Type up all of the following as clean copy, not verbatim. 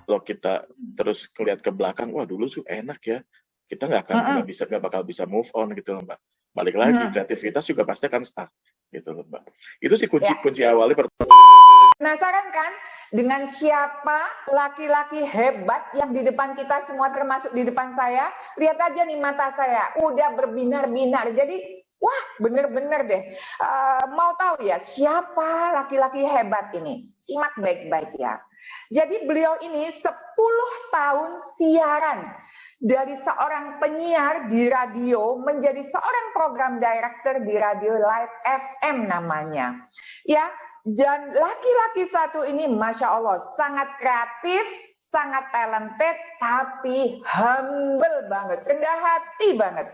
Kalau kita terus lihat ke belakang, wah dulu tuh enak ya, kita nggak bakal bisa move on gitu loh Mbak. Balik lagi kreativitas juga pasti akan stuck gitu loh Mbak. Itu sih kunci awalnya. Penasaran kan dengan siapa laki-laki hebat yang di depan kita semua, termasuk di depan saya? Lihat aja nih mata saya, udah berbinar-binar. Jadi wah, bener-bener deh. Mau tahu ya siapa laki-laki hebat ini? Simak baik-baik ya. Jadi beliau ini 10 tahun siaran. Dari seorang penyiar di radio menjadi seorang program director di Radio Light FM namanya. Ya, dan laki-laki satu ini Masya Allah sangat kreatif, sangat talented, tapi humble banget, rendah hati banget,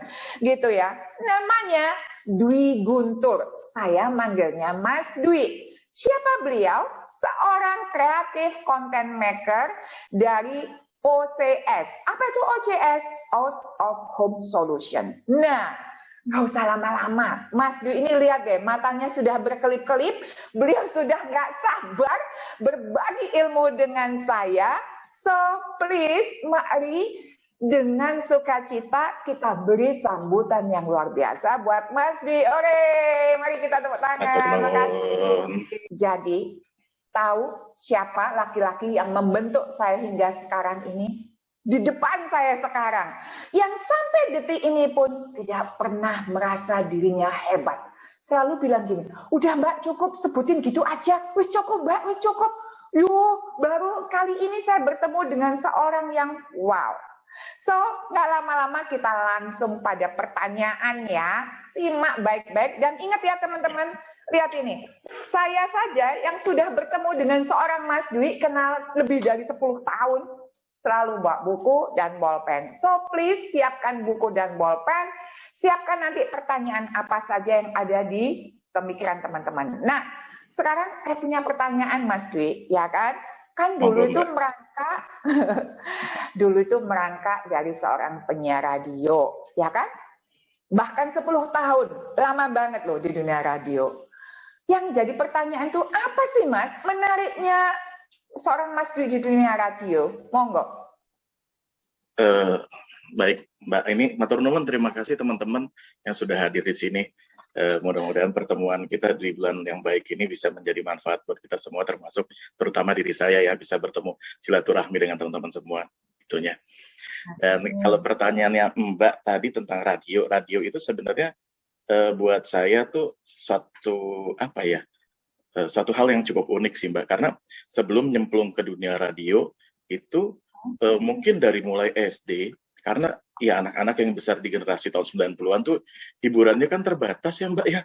gitu ya. Namanya Dwi Guntur, saya manggilnya Mas Dwi. Siapa beliau? Seorang kreatif content maker dari OCS. Apa itu OCS? Out of Home Solution. Nah, nggak usah lama-lama. Mas Dwi ini lihat deh, matanya sudah berkelip-kelip. Beliau sudah nggak sabar berbagi ilmu dengan saya. So, please, mari dengan sukacita kita beri sambutan yang luar biasa buat Mas Dwi. Ore, mari kita tepuk tangan. Makasih. Jadi, tahu siapa laki-laki yang membentuk saya hingga sekarang ini? Di depan saya sekarang, yang sampai detik ini pun tidak pernah merasa dirinya hebat. Selalu bilang gini, udah Mbak cukup, sebutin gitu aja. Wis cukup Mbak, wis cukup. Baru kali ini saya bertemu dengan seorang yang wow. So, nggak lama-lama kita langsung pada pertanyaan ya. Simak baik-baik dan ingat ya teman-teman. Lihat ini, saya saja yang sudah bertemu dengan seorang Mas Dwi, kenal lebih dari 10 tahun, selalu bawa buku dan bolpen. So please siapkan buku dan bolpen, siapkan nanti pertanyaan apa saja yang ada di pemikiran teman-teman. Nah, sekarang saya punya pertanyaan Mas Dwi, ya kan? Kan dulu itu merangkak, dulu itu merangkak dari seorang penyiar radio, ya kan? Bahkan 10 tahun, lama banget loh di dunia radio. Yang jadi pertanyaan tuh apa sih Mas menariknya seorang Mas Dwi di dunia radio? Monggo. Baik Mbak, ini matur nuwun, terima kasih teman-teman yang sudah hadir di sini. Mudah-mudahan pertemuan kita di bulan yang baik ini bisa menjadi manfaat buat kita semua, termasuk terutama diri saya ya, bisa bertemu silaturahmi dengan teman-teman semua tentunya. Dan kalau pertanyaannya Mbak tadi tentang radio itu sebenarnya buat saya tuh suatu hal yang cukup unik sih Mbak, karena sebelum nyemplung ke dunia radio itu mungkin dari mulai SD, karena ya anak-anak yang besar di generasi tahun 90-an tuh hiburannya kan terbatas ya Mbak ya.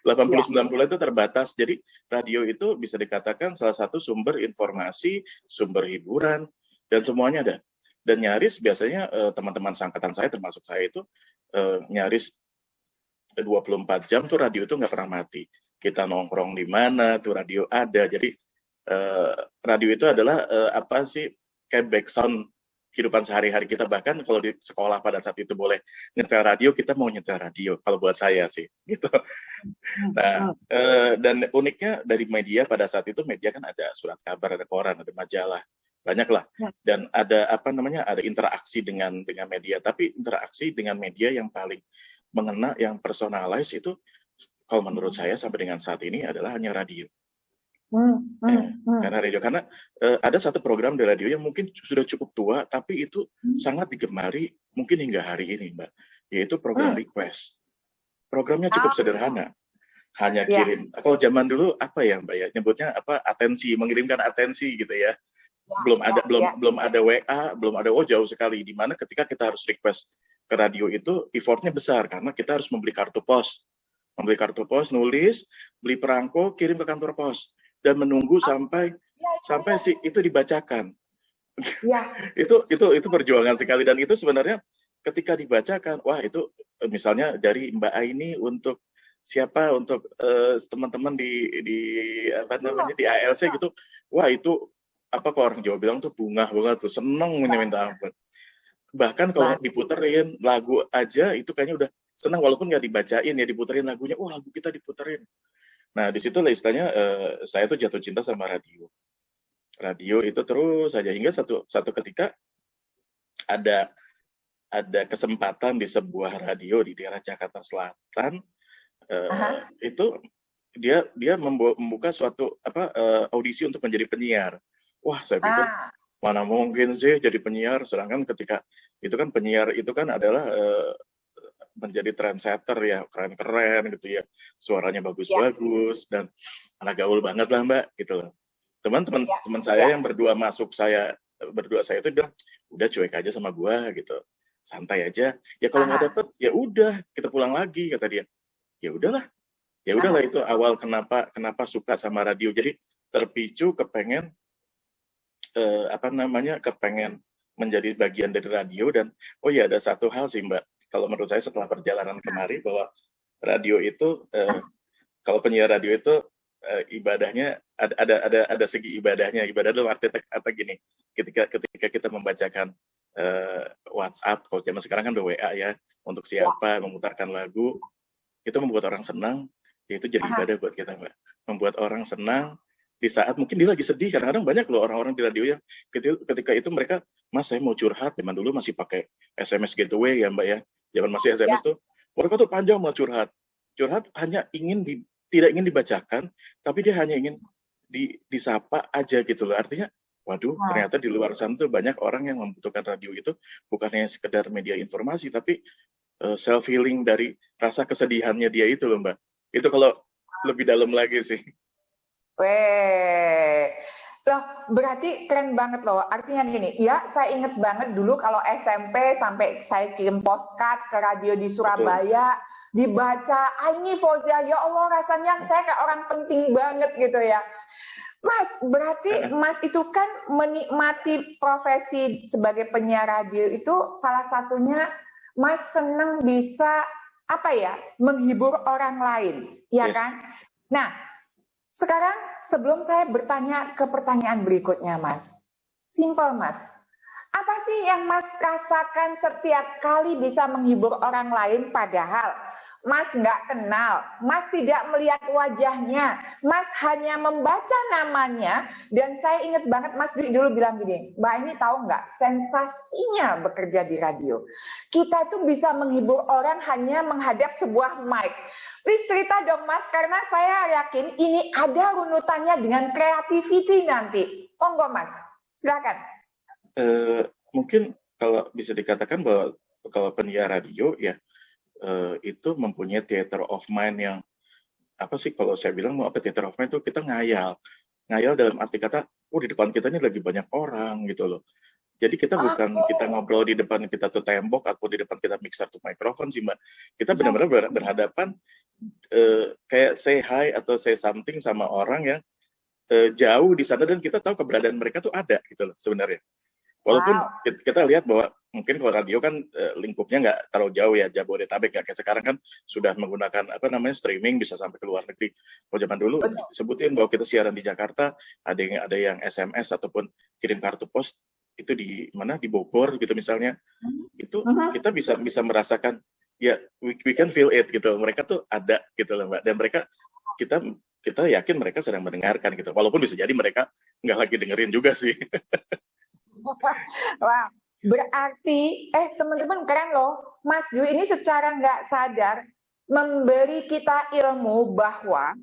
80-90 itu terbatas, jadi radio itu bisa dikatakan salah satu sumber informasi, sumber hiburan, dan semuanya ada. Dan nyaris biasanya teman-teman seangkatan saya termasuk saya itu nyaris 24 jam tuh radio itu nggak pernah mati. Kita nongkrong di mana tuh radio ada. Jadi radio itu adalah kayak background kehidupan sehari-hari kita. Bahkan kalau di sekolah pada saat itu boleh nyetel radio, kita mau nyetel radio. Kalau buat saya sih, gitu. Nah, dan uniknya dari media pada saat itu, media kan ada surat kabar, ada koran, ada majalah, banyak lah. Dan ada ada interaksi dengan media. Tapi interaksi dengan media yang paling mengena, yang personalize itu, kalau menurut saya sampai dengan saat ini adalah hanya radio. Karena ada satu program di radio yang mungkin sudah cukup tua, tapi itu sangat digemari mungkin hingga hari ini Mbak, yaitu program request. Programnya cukup sederhana, hanya kirim. Kalau zaman dulu Mbak ya, nyebutnya atensi, mengirimkan atensi gitu ya. Belum ada WA, belum ada jauh sekali. Dimana ketika kita harus request ke radio itu effortnya besar karena kita harus membeli kartu pos, nulis, beli perangko, kirim ke kantor pos dan menunggu sampai itu dibacakan. itu perjuangan sekali, dan itu sebenarnya ketika dibacakan, wah itu misalnya dari Mbak Aini untuk siapa, untuk teman-teman di ALC gitu, wah itu kalau orang Jawa bilang tuh bunga tuh, seneng minta ampun. Bahkan kalau diputerin lagu aja itu kayaknya udah senang, walaupun nggak dibacain ya, diputerin lagunya, lagu kita diputerin. Nah, di situ lah istilahnya saya tuh jatuh cinta sama radio. Radio itu terus saja hingga satu ketika ada kesempatan di sebuah radio di daerah Jakarta Selatan, itu dia membuka suatu audisi untuk menjadi penyiar. Wah, saya pikir mana mungkin sih jadi penyiar, sedangkan ketika itu kan penyiar itu kan adalah menjadi trendsetter ya, keren-keren gitu ya, suaranya bagus-bagus dan anak gaul banget lah Mbak gitu loh. Teman saya yang berdua saya itu bilang udah cuek aja sama gua gitu, santai aja ya, kalau nggak dapet ya udah kita pulang lagi kata dia. Ya udahlah itu awal kenapa suka sama radio, jadi terpicu kepengen kepengen menjadi bagian dari radio. Dan oh ya, ada satu hal sih Mbak, kalau menurut saya setelah perjalanan kemari, bahwa radio itu kalau penyiar radio itu ibadahnya ada segi ibadahnya. Ibadah dalam arti atau gini, ketika kita membacakan WhatsApp, kalau zaman sekarang kan udah WA ya, untuk siapa memutarkan lagu, itu membuat orang senang, ya itu jadi ibadah buat kita Mbak. Membuat orang senang di saat mungkin dia lagi sedih. Kadang-kadang banyak loh orang-orang di radio yang ketika itu mereka, Mas saya mau curhat, zaman dulu masih pakai SMS gateway ya Mbak ya, zaman masih SMS tuh, mereka tuh panjang mau curhat hanya tidak ingin dibacakan, tapi dia hanya ingin disapa aja gitu loh. Artinya, waduh, ternyata di luar sana tuh banyak orang yang membutuhkan radio itu bukan hanya sekedar media informasi, tapi self healing dari rasa kesedihannya dia itu loh Mbak. Itu kalau lebih dalam lagi sih. Loh, berarti keren banget loh. Artinya gini, ya saya inget banget dulu kalau SMP sampai saya kirim postcard ke radio di Surabaya, dibaca, ini Fauzia, ya Allah rasanya saya kayak orang penting banget gitu ya. Mas, berarti Mas itu kan menikmati profesi sebagai penyiar radio itu salah satunya Mas senang bisa menghibur orang lain, ya kan? Nah, sekarang sebelum saya bertanya ke pertanyaan berikutnya Mas, simple Mas, apa sih yang Mas rasakan setiap kali bisa menghibur orang lain padahal Mas nggak kenal, Mas tidak melihat wajahnya, Mas hanya membaca namanya. Dan saya ingat banget Mas dulu bilang gini, Mbak ini tahu nggak sensasinya bekerja di radio, kita tuh bisa menghibur orang hanya menghadap sebuah mic. Please cerita dong Mas, karena saya yakin ini ada runutannya dengan creativity nanti. Monggo Mas, silakan. Mungkin kalau bisa dikatakan bahwa kalau penyiar radio ya, itu mempunyai theater of mind yang kalau saya bilang mau theater of mind itu kita ngayal dalam arti kata, di depan kita ini lagi banyak orang gitu loh. Jadi kita bukan kita ngobrol di depan kita tuh tembok atau di depan kita mixer tuh mikrofon sih Mbak. Kita benar-benar berhadapan, kayak say hi atau say something sama orang yang jauh di sana, dan kita tahu keberadaan mereka tuh ada gitu loh sebenarnya. Walaupun kita lihat bahwa mungkin kalau radio kan lingkupnya nggak terlalu jauh ya, Jabodetabek, nggak kayak sekarang kan sudah menggunakan streaming bisa sampai ke luar negeri. Kalau zaman dulu sebutin bahwa kita siaran di Jakarta, ada yang SMS ataupun kirim kartu pos itu di mana, di Bogor gitu misalnya, itu kita bisa merasakan ya, we can feel it gitu, mereka tuh ada gitu loh Mbak, dan mereka kita yakin mereka sedang mendengarkan gitu, walaupun bisa jadi mereka nggak lagi dengerin juga sih. Wah, berarti teman-teman keren loh, Mas Dwi ini secara nggak sadar memberi kita ilmu bahwa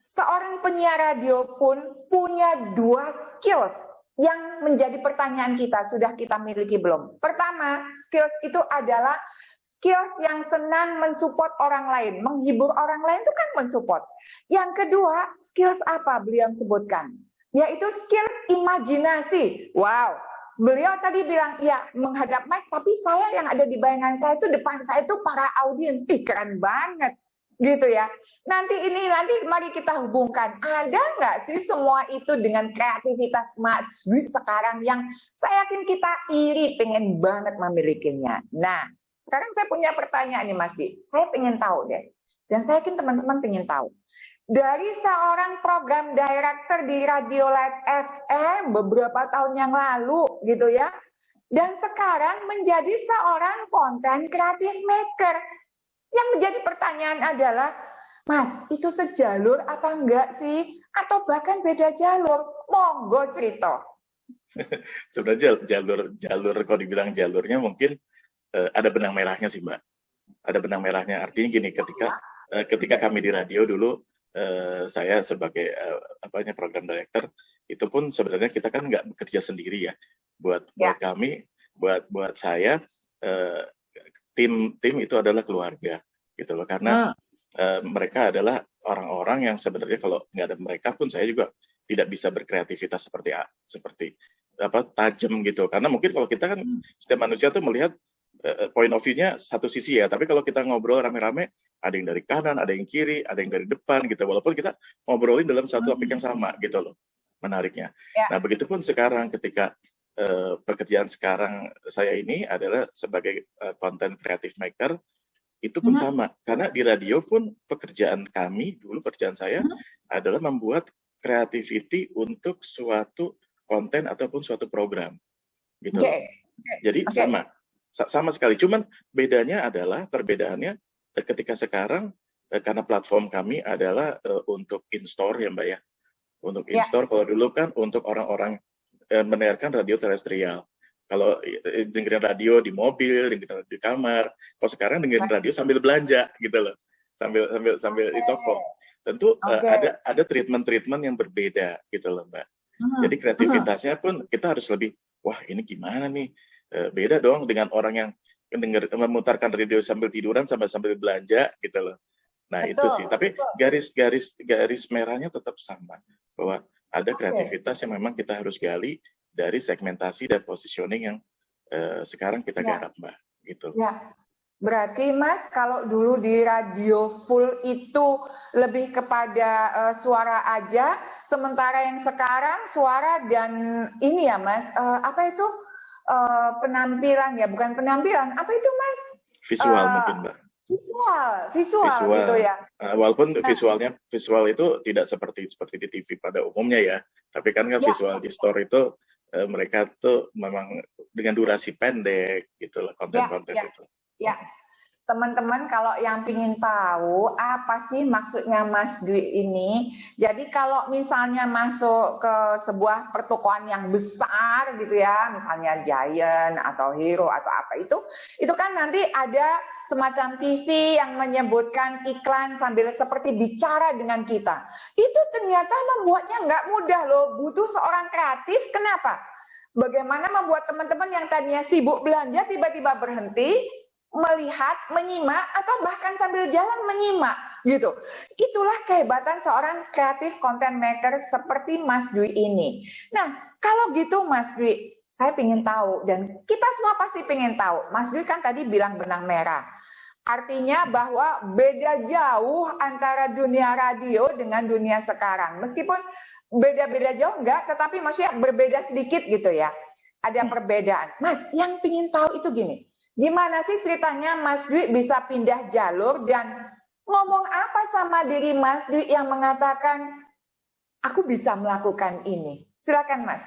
seorang penyiar radio pun punya 2 skills yang menjadi pertanyaan kita, sudah kita miliki belum? Pertama, skills itu adalah skills yang senang mensupport orang lain, menghibur orang lain itu kan mensupport. Yang kedua, skills apa beliau sebutkan? Yaitu skills imajinasi. Wow. Beliau tadi bilang, ya menghadap mic, tapi saya yang ada di bayangan saya itu, depan saya itu para audiens. Keren banget, gitu ya. Nanti mari kita hubungkan. Ada nggak sih semua itu dengan kreativitas Mas Dwi sekarang yang saya yakin kita iri, pengen banget memilikinya. Nah, sekarang saya punya pertanyaan nih Mas Dwi. Saya pengen tahu deh, dan saya yakin teman-teman pengen tahu. Dari seorang program director di Radio Light FM beberapa tahun yang lalu gitu ya, dan sekarang menjadi seorang content creative maker. Yang menjadi pertanyaan adalah, Mas, itu sejalur apa enggak sih? Atau bahkan beda jalur? Monggo cerita. Sebenarnya jalur kalau dibilang jalurnya mungkin ada benang merahnya sih Mbak. Ada benang merahnya. Artinya gini, ketika kami di radio dulu, saya sebagai program director, itu pun sebenarnya kita kan nggak bekerja sendiri ya. Buat kami, buat saya, tim itu adalah keluarga gitu loh. Karena mereka adalah orang-orang yang sebenarnya kalau nggak ada mereka pun saya juga tidak bisa berkreativitas seperti tajam gitu. Karena mungkin kalau kita kan setiap manusia tuh melihat point of view-nya satu sisi ya. Tapi kalau kita ngobrol rame-rame, ada yang dari kanan, ada yang kiri, ada yang dari depan gitu. Walaupun kita ngobrolin dalam satu topik yang sama gitu loh. Menariknya. Nah, begitupun sekarang ketika pekerjaan sekarang saya ini adalah sebagai content creative maker, itu pun sama. Karena di radio pun pekerjaan saya adalah membuat creativity untuk suatu konten ataupun suatu program. Gitu loh. Jadi sama sekali. Cuman perbedaannya ketika sekarang karena platform kami adalah untuk in-store ya Mbak ya. Untuk in-store, kalau dulu kan untuk orang-orang mendengarkan radio terestrial. Kalau dengerin radio di mobil, dengerin radio di kamar. Kalau sekarang dengerin radio sambil belanja gitu loh. Sambil di toko. Tentu ada treatment yang berbeda gitu loh Mbak. Jadi kreativitasnya pun kita harus lebih, wah ini gimana nih? Beda dong dengan orang yang memutarkan radio sambil tiduran sambil belanja gitu loh. Nah itu sih. Tapi garis merahnya tetap sama, bahwa ada kreativitas yang memang kita harus gali dari segmentasi dan positioning yang sekarang kita garap Mbak. Gitu. Ya. Berarti Mas, kalau dulu di radio full itu lebih kepada suara aja, sementara yang sekarang suara dan ini ya Mas, penampilan ya, bukan penampilan, apa itu Mas? Visual mungkin Mbak. Visual gitu ya. Walaupun visual itu tidak seperti di TV pada umumnya ya, tapi kan visual di store itu mereka tuh memang dengan durasi pendek gitu loh, konten-konten itu. Ya, teman-teman kalau yang ingin tahu apa sih maksudnya Mas Dwi ini, jadi kalau misalnya masuk ke sebuah pertokoan yang besar gitu ya, misalnya Giant atau Hero atau apa itu kan nanti ada semacam TV yang menyebutkan iklan sambil seperti bicara dengan kita. Itu ternyata membuatnya nggak mudah loh, butuh seorang kreatif. Kenapa? Bagaimana membuat teman-teman yang tadinya sibuk belanja tiba-tiba berhenti, melihat, menyimak, atau bahkan sambil jalan menyimak, gitu. Itulah kehebatan seorang kreatif content maker seperti Mas Dwi ini. Nah, kalau gitu Mas Dwi, saya ingin tahu, dan kita semua pasti ingin tahu, Mas Dwi kan tadi bilang benang merah. Artinya bahwa beda jauh antara dunia radio dengan dunia sekarang. Meskipun beda-beda jauh enggak, tetapi maksudnya berbeda sedikit gitu ya. Ada perbedaan. Mas, yang ingin tahu itu gini, gimana sih ceritanya Mas Dwi bisa pindah jalur dan ngomong apa sama diri Mas Dwi yang mengatakan, aku bisa melakukan ini. Silakan Mas.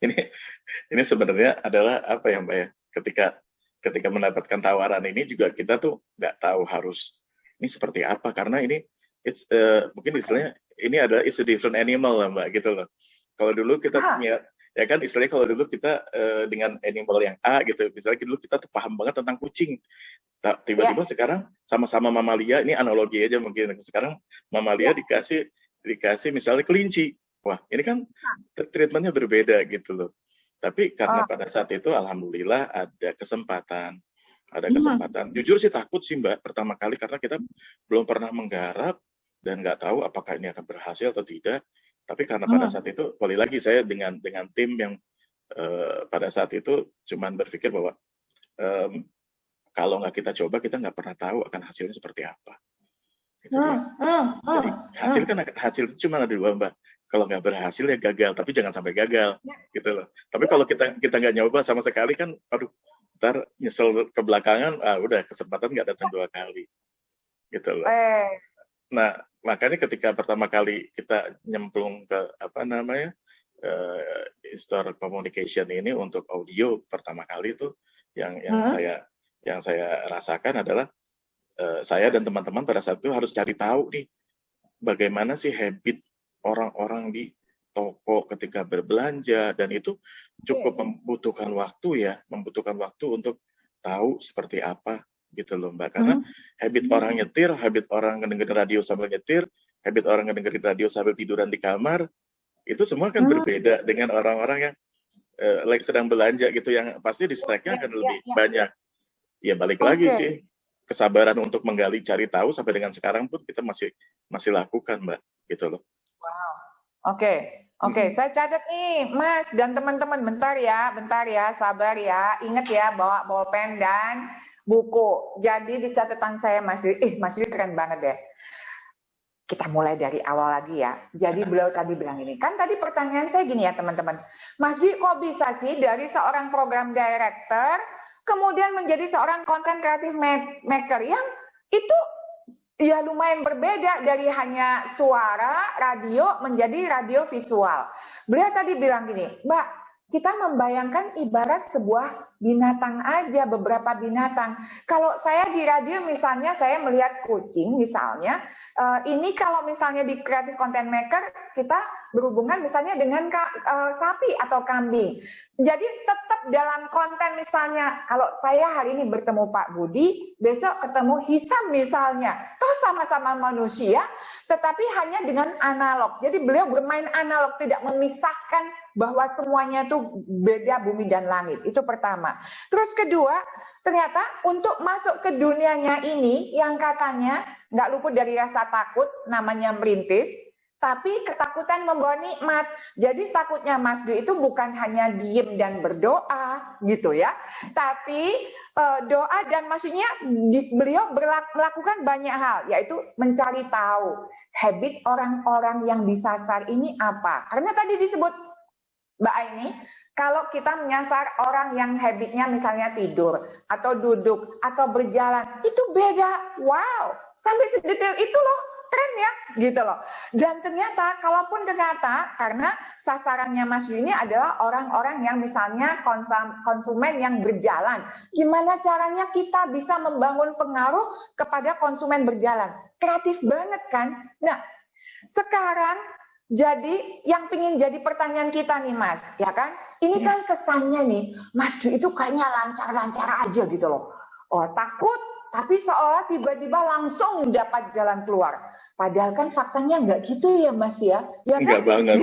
ini sebenarnya adalah apa ya Mbak ya, ketika mendapatkan tawaran ini juga kita tuh nggak tahu harus ini seperti apa, karena ini mungkin istilahnya ini adalah a different animal lah Mbak gitu loh. Kalau dulu kita punya ya kan istilahnya, kalau dulu kita dengan animal yang A gitu, misalnya dulu kita tuh paham banget tentang kucing, tiba-tiba sekarang sama-sama mamalia, ini analogi aja mungkin, sekarang mamalia dikasih misalnya kelinci, wah ini kan treatmentnya berbeda gitu loh. Tapi karena pada saat itu alhamdulillah ada kesempatan. Jujur sih takut sih Mbak pertama kali, karena kita belum pernah menggarap dan nggak tahu apakah ini akan berhasil atau tidak. Tapi karena pada saat itu, kembali lagi saya dengan tim yang pada saat itu cuman berpikir bahwa kalau nggak kita coba, kita nggak pernah tahu akan hasilnya seperti apa. Gitu Jadi hasil itu cuma ada dua Mbak. Kalau nggak berhasil ya gagal, tapi jangan sampai gagal, gitu loh. Tapi kalau kita nggak nyoba sama sekali kan, aduh, ntar nyesel ke belakangan, udah kesempatan nggak datang dua kali, gitu loh. Nah, makanya ketika pertama kali kita nyemplung ke in-store communication ini untuk audio pertama kali itu yang saya rasakan adalah saya dan teman-teman pada saat itu harus cari tahu nih, bagaimana sih habit orang-orang di toko ketika berbelanja, dan itu cukup membutuhkan waktu untuk tahu seperti apa gitu loh Mbak. Karena habit orang nyetir, habit orang ngedengerin radio sambil nyetir, habit orang ngedengerin radio sambil tiduran di kamar, itu semua kan berbeda dengan orang-orang yang like sedang belanja gitu, yang pasti distract-nya akan lebih banyak. Ya balik lagi sih, kesabaran untuk menggali, cari tahu sampai dengan sekarang pun kita masih lakukan Mbak, gitu loh. Wow. Oke, saya catat nih, Mas dan teman-teman, bentar ya, sabar ya, ingat ya, bawa bolpen dan buku. Jadi di catatan saya, Mas Dwi, Mas Dwi keren banget deh. Kita mulai dari awal lagi ya. Jadi beliau tadi bilang ini, kan tadi pertanyaan saya gini ya teman-teman, Mas Dwi kok bisa sih dari seorang program director kemudian menjadi seorang content creative maker yang itu ya lumayan berbeda dari hanya suara radio menjadi radio visual. Beliau tadi bilang gini, Mbak, kita membayangkan ibarat sebuah binatang aja, beberapa binatang. Kalau saya di radio misalnya saya melihat kucing misalnya, ini kalau misalnya di creative content maker kita berhubungan misalnya dengan sapi atau kambing. Jadi tetap dalam konten misalnya, kalau saya hari ini bertemu Pak Budi, besok ketemu Hisam misalnya, toh sama-sama manusia, tetapi hanya dengan analog. Jadi beliau bermain analog, tidak memisahkan bahwa semuanya itu beda bumi dan langit. Itu pertama. Terus kedua, ternyata untuk masuk ke dunianya ini yang katanya nggak luput dari rasa takut, namanya merintis, tapi ketakutan membawa nikmat. Jadi takutnya Mas Dwi itu bukan hanya diem dan berdoa gitu ya, tapi doa dan maksudnya beliau melakukan banyak hal, yaitu mencari tahu habit orang-orang yang disasar ini apa. Karena tadi disebut Mbak Aini, kalau kita menyasar orang yang habitnya misalnya tidur atau duduk atau berjalan, itu beda. Wow, sampai sedetail itu loh, keren ya, gitu loh. Dan ternyata, kalaupun ternyata karena sasarannya Mas Dwi ini adalah orang-orang yang misalnya konsumen yang berjalan, gimana caranya kita bisa membangun pengaruh kepada konsumen berjalan? Kreatif banget kan? Nah, sekarang jadi yang pingin jadi pertanyaan kita nih Mas, ya kan? Ini kan kesannya nih, Mas Dwi itu kayaknya lancar-lancar aja gitu loh. Oh takut, tapi seolah tiba-tiba langsung dapat jalan keluar. Padahal kan faktanya nggak gitu ya Mas ya? Ya kan? Nggak banget.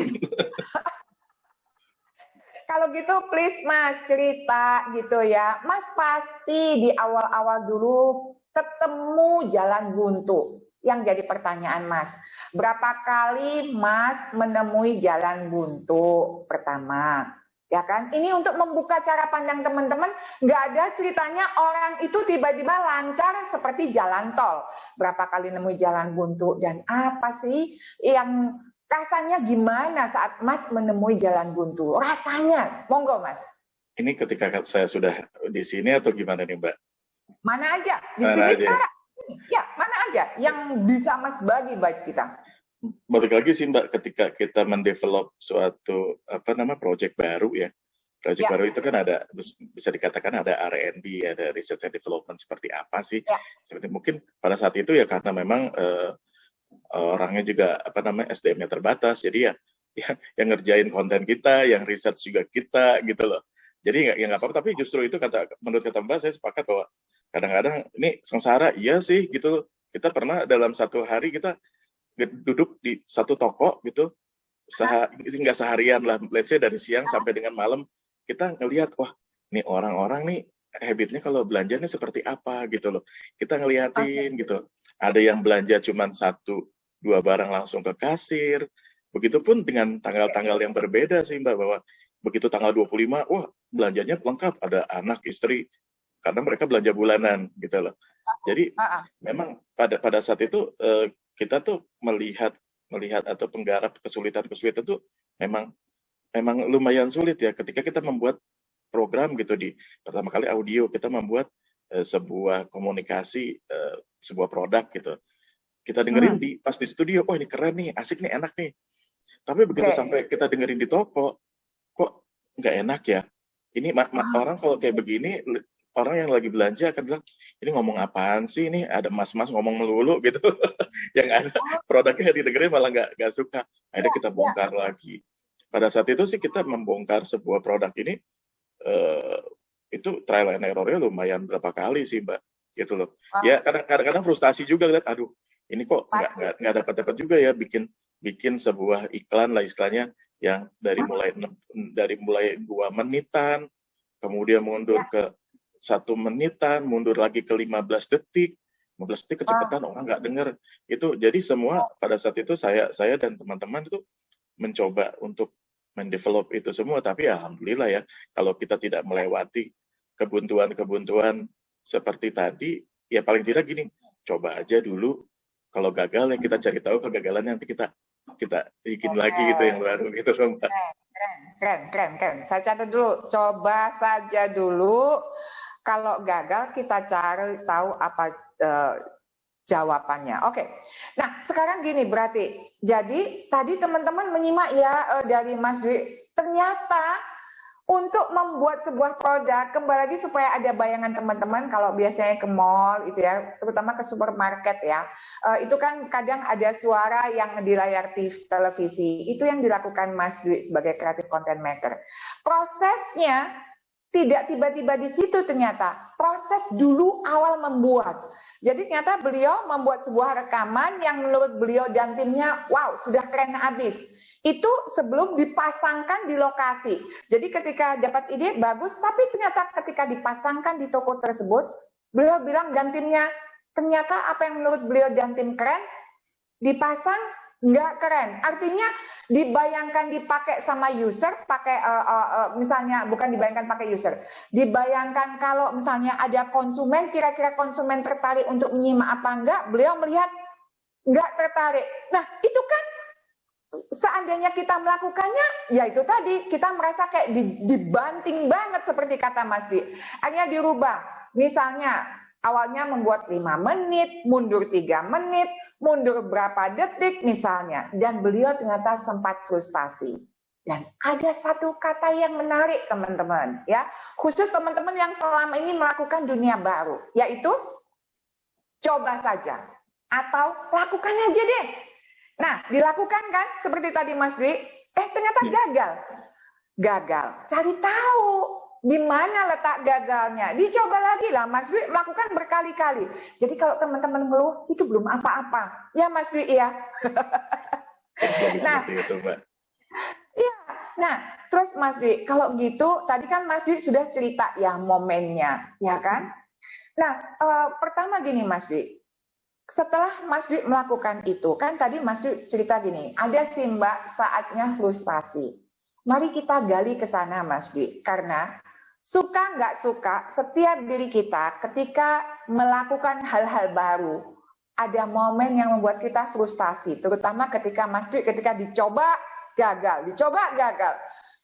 Kalau gitu please Mas cerita gitu ya. Mas pasti di awal-awal dulu ketemu jalan buntu. Yang jadi pertanyaan Mas, berapa kali Mas menemui jalan buntu pertama? Ya kan? Ini untuk membuka cara pandang teman-teman, nggak ada ceritanya orang itu tiba-tiba lancar seperti jalan tol. Berapa kali nemui jalan buntu dan apa sih yang rasanya gimana saat Mas menemui jalan buntu? Rasanya, monggo Mas. Ini ketika saya sudah di sini atau gimana nih Mbak? Mana aja, di sini sekarang. Ya, mana aja yang bisa Mas bagi buat kita? Balik lagi sih Mbak, ketika kita mendevelop suatu project baru ya. Project baru itu kan ada, bisa dikatakan ada R&D, ada research and development seperti apa sih? Seperti mungkin pada saat itu ya karena memang orangnya juga SDM-nya terbatas, jadi ya yang ngerjain konten kita, yang research juga kita gitu loh. Jadi nggak apa-apa, tapi justru itu menurut kata Mbak saya sepakat bahwa kadang-kadang ini sengsara, iya sih gitu loh. Kita pernah dalam satu hari kita duduk di satu toko gitu, nggak seharian lah, let's say dari siang sampai dengan malam, kita ngelihat, wah ini orang-orang nih habitnya kalau belanja nih seperti apa gitu loh. Kita ngeliatin gitu, ada yang belanja cuma 1-2 barang langsung ke kasir, begitupun dengan tanggal-tanggal yang berbeda sih Mbak, bahwa begitu tanggal 25, wah belanjanya lengkap, ada anak, istri, karena mereka belanja bulanan gitu loh. Jadi memang pada saat itu kita tuh melihat atau penggarap kesulitan tuh memang lumayan sulit ya ketika kita membuat program gitu. Di pertama kali audio kita membuat sebuah komunikasi, sebuah produk gitu. Kita dengerin pas di studio, oh ini keren nih, asik nih, enak nih. Tapi begitu sampai kita dengerin di toko, kok nggak enak ya? Ini orang kalau kayak begini, orang yang lagi belanja akan bilang, ini ngomong apaan sih, ini ada mas-mas ngomong melulu gitu. Yang ada produknya didengerin malah nggak suka. Akhirnya kita bongkar lagi. Pada saat itu sih kita membongkar sebuah produk ini, itu trial and error-nya lumayan berapa kali sih Mbak, gitu loh. Ya kadang-kadang frustasi juga lihat, aduh ini kok nggak dapat juga ya bikin sebuah iklan lah istilahnya yang dari mulai 2 menitan, kemudian mundur ke 1 menitan, mundur lagi ke 15 detik. 15 detik kecepatan orang nggak dengar. Itu jadi semua pada saat itu saya dan teman-teman itu mencoba untuk mendevelop itu semua, tapi alhamdulillah ya kalau kita tidak melewati kebuntuan-kebuntuan seperti tadi, ya paling tidak gini, coba aja dulu, kalau gagal ya kita cari tahu kegagalannya, nanti kita bikin lagi gitu yang baru gitu Mbak. Keren. Saya catat dulu, coba saja dulu, kalau gagal kita cari tahu apa jawabannya. Oke. Nah, sekarang gini berarti. Jadi tadi teman-teman menyimak ya dari Mas Dwi, ternyata untuk membuat sebuah produk, kembali lagi supaya ada bayangan teman-teman, kalau biasanya ke mall itu ya, terutama ke supermarket ya, itu kan kadang ada suara yang di layar televisi, itu yang dilakukan Mas Dwi sebagai creative content maker. Prosesnya tidak tiba-tiba di situ ternyata, proses dulu awal membuat. Jadi ternyata beliau membuat sebuah rekaman yang menurut beliau dan timnya, wow, sudah keren habis. Itu sebelum dipasangkan di lokasi. Jadi ketika dapat ide, bagus, tapi ternyata ketika dipasangkan di toko tersebut, beliau bilang dan timnya, ternyata apa yang menurut beliau dan tim keren, dipasang nggak keren. Artinya dibayangkan dipakai sama user, pakai misalnya bukan dibayangkan pakai user, dibayangkan kalau misalnya ada konsumen, kira-kira konsumen tertarik untuk menyimak apa enggak, beliau melihat nggak tertarik. Nah itu kan seandainya kita melakukannya, ya itu tadi kita merasa kayak dibanting banget seperti kata Mas Dwi. Akhirnya dirubah. Misalnya awalnya membuat 5 menit, mundur 3 menit, mundur berapa detik misalnya. Dan beliau ternyata sempat frustasi. Dan ada satu kata yang menarik teman-teman, ya, khusus teman-teman yang selama ini melakukan dunia baru, yaitu coba saja atau lakukan aja deh. Nah, dilakukan kan seperti tadi Mas Dwi, ternyata gagal. Cari tahu di mana letak gagalnya. Dicoba lagi lah Mas Dwi, melakukan berkali-kali. Jadi kalau teman-teman ngeluh, itu belum apa-apa. Ya Mas Dwi ya. Nah, itu, Mbak. Iya. Nah, terus Mas Dwi, kalau gitu tadi kan Mas Dwi sudah cerita ya momennya, ya kan? Nah, pertama gini Mas Dwi. Setelah Mas Dwi melakukan itu, kan tadi Mas Dwi cerita gini, ada sih Mbak saatnya frustasi. Mari kita gali ke sana Mas Dwi, karena suka nggak suka, setiap diri kita ketika melakukan hal-hal baru, ada momen yang membuat kita frustasi, terutama ketika Mas Dwi ketika dicoba gagal.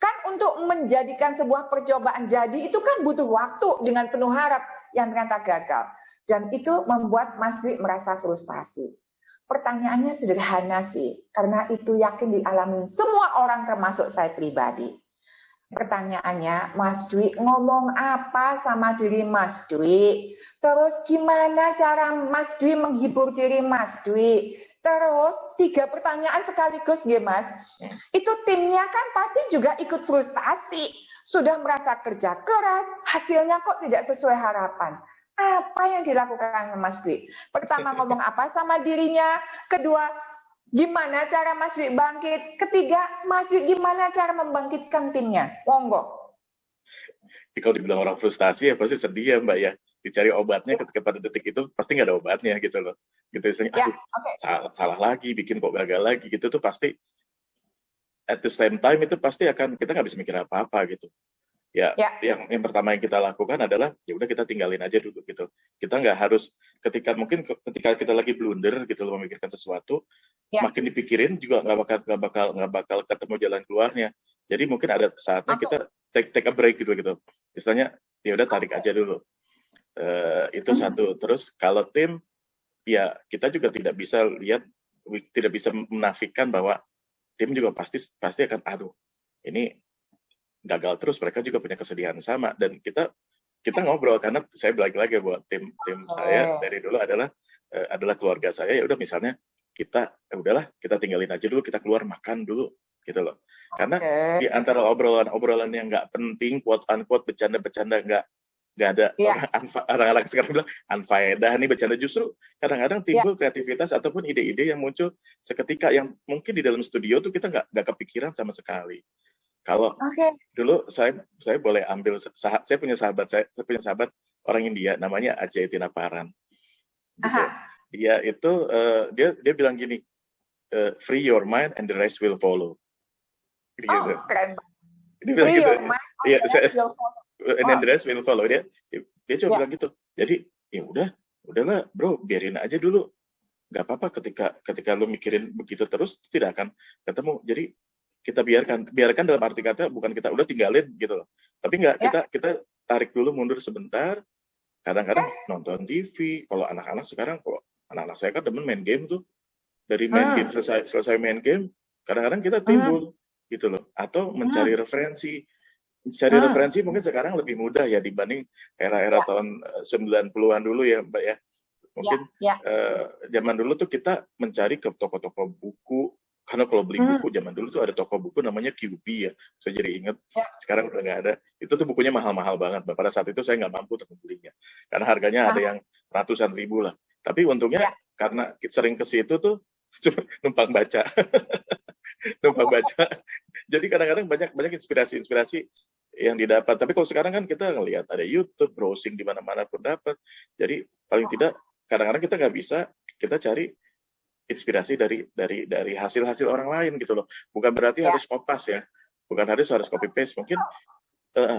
Kan untuk menjadikan sebuah percobaan jadi itu kan butuh waktu dengan penuh harap yang ternyata gagal. Dan itu membuat Mas Dwi merasa frustasi. Pertanyaannya sederhana sih, karena itu yakin dialami semua orang termasuk saya pribadi. Pertanyaannya, Mas Dwi ngomong apa sama diri Mas Dwi? Terus gimana cara Mas Dwi menghibur diri Mas Dwi? Terus 3 pertanyaan sekaligus ya Mas. Itu timnya kan pasti juga ikut frustasi. Sudah merasa kerja keras, hasilnya kok tidak sesuai harapan. Apa yang dilakukan Mas Dwi? Pertama ngomong apa sama dirinya, kedua gimana cara Mas Dwi bangkit, ketiga Mas Dwi gimana cara membangkitkan timnya? Monggo. Kalau dibilang orang frustasi ya pasti sedih ya Mbak ya. Dicari obatnya ketika pada detik itu pasti nggak ada obatnya gitu loh. Gitu istilahnya, salah lagi, bikin kok gagal lagi gitu tuh pasti. At the same time itu pasti akan kita nggak bisa mikir apa-apa gitu. Ya. Yang pertama yang kita lakukan adalah ya udah kita tinggalin aja dulu gitu. Kita nggak harus ketika kita lagi blunder gitu loh memikirkan sesuatu, makin dipikirin juga nggak bakal ketemu jalan keluarnya. Jadi mungkin ada saatnya kita take a break gitu. Istilahnya ya udah tarik aja dulu. Itu satu. Terus kalau tim ya kita juga tidak bisa menafikan bahwa tim juga pasti akan aduh ini gagal terus, mereka juga punya kesedihan sama, dan kita kita ngobrol karena saya balik lagi buat tim saya dari dulu adalah keluarga saya. Ya udah misalnya kita udahlah kita tinggalin aja dulu, kita keluar makan dulu gitu loh. Karena di antara obrolan yang nggak penting, quote unquote bercanda-bercanda nggak ada orang-orang sekarang bilang unfaedah nih bercanda, justru kadang-kadang timbul kreativitas ataupun ide-ide yang muncul seketika yang mungkin di dalam studio tuh kita nggak kepikiran sama sekali. Kalau dulu saya boleh ambil, saya punya sahabat orang India namanya Ajay Tinaparan. Gitu. Dia itu dia bilang gini, free your mind and the rest will follow. Gitu. Keren. Dia bilang gitu. Iya, and then the rest will follow. Dia coba bilang gitu. Jadi ya udahlah bro, biarin aja dulu. Gak apa-apa ketika lu mikirin begitu terus tidak akan ketemu. Jadi kita biarkan dalam arti kata bukan kita udah tinggalin gitu loh. Tapi kita tarik dulu, mundur sebentar. Kadang-kadang nonton TV. Kalau anak-anak sekarang, kalau anak-anak saya kan demen main game tuh. Dari main game selesai main game, kadang-kadang kita timbul gitu loh. Atau mencari referensi. Mencari referensi mungkin sekarang lebih mudah ya dibanding era-era tahun 90-an dulu ya Mbak ya. Mungkin zaman dulu tuh kita mencari ke toko-toko buku. Karena kalau beli buku zaman dulu tuh ada toko buku namanya QB ya, saya jadi ingat. Sekarang udah nggak ada. Itu tuh bukunya mahal-mahal banget. Pada saat itu saya nggak mampu untuk membelinya, karena harganya ada yang ratusan ribu lah. Tapi untungnya karena sering ke situ tuh cuma numpang baca, Jadi kadang-kadang banyak inspirasi yang didapat. Tapi kalau sekarang kan kita ngelihat ada YouTube, browsing di mana-mana pun dapat. Jadi paling tidak kadang-kadang kita nggak bisa, kita cari inspirasi dari hasil-hasil orang lain gitu loh. Bukan berarti harus kopas ya. Bukan harus copy paste. Mungkin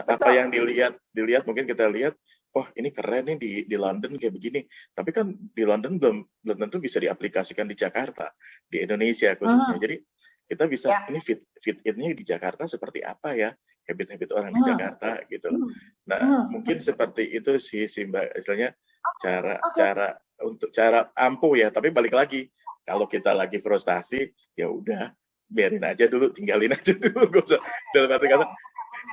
apa yang dilihat mungkin kita lihat, wah ini keren nih di London kayak begini. Tapi kan di London belum tentu bisa diaplikasikan di Jakarta, di Indonesia khususnya. Jadi kita bisa ini fit in-nya di Jakarta seperti apa ya? Habit-habit orang di Jakarta gitu loh. Nah, mungkin seperti itu sih Mbak, istilahnya cara ampuh ya. Tapi balik lagi, kalau kita lagi frustasi, ya udah biarin aja dulu, tinggalin aja dulu, gak usah dalam arti kata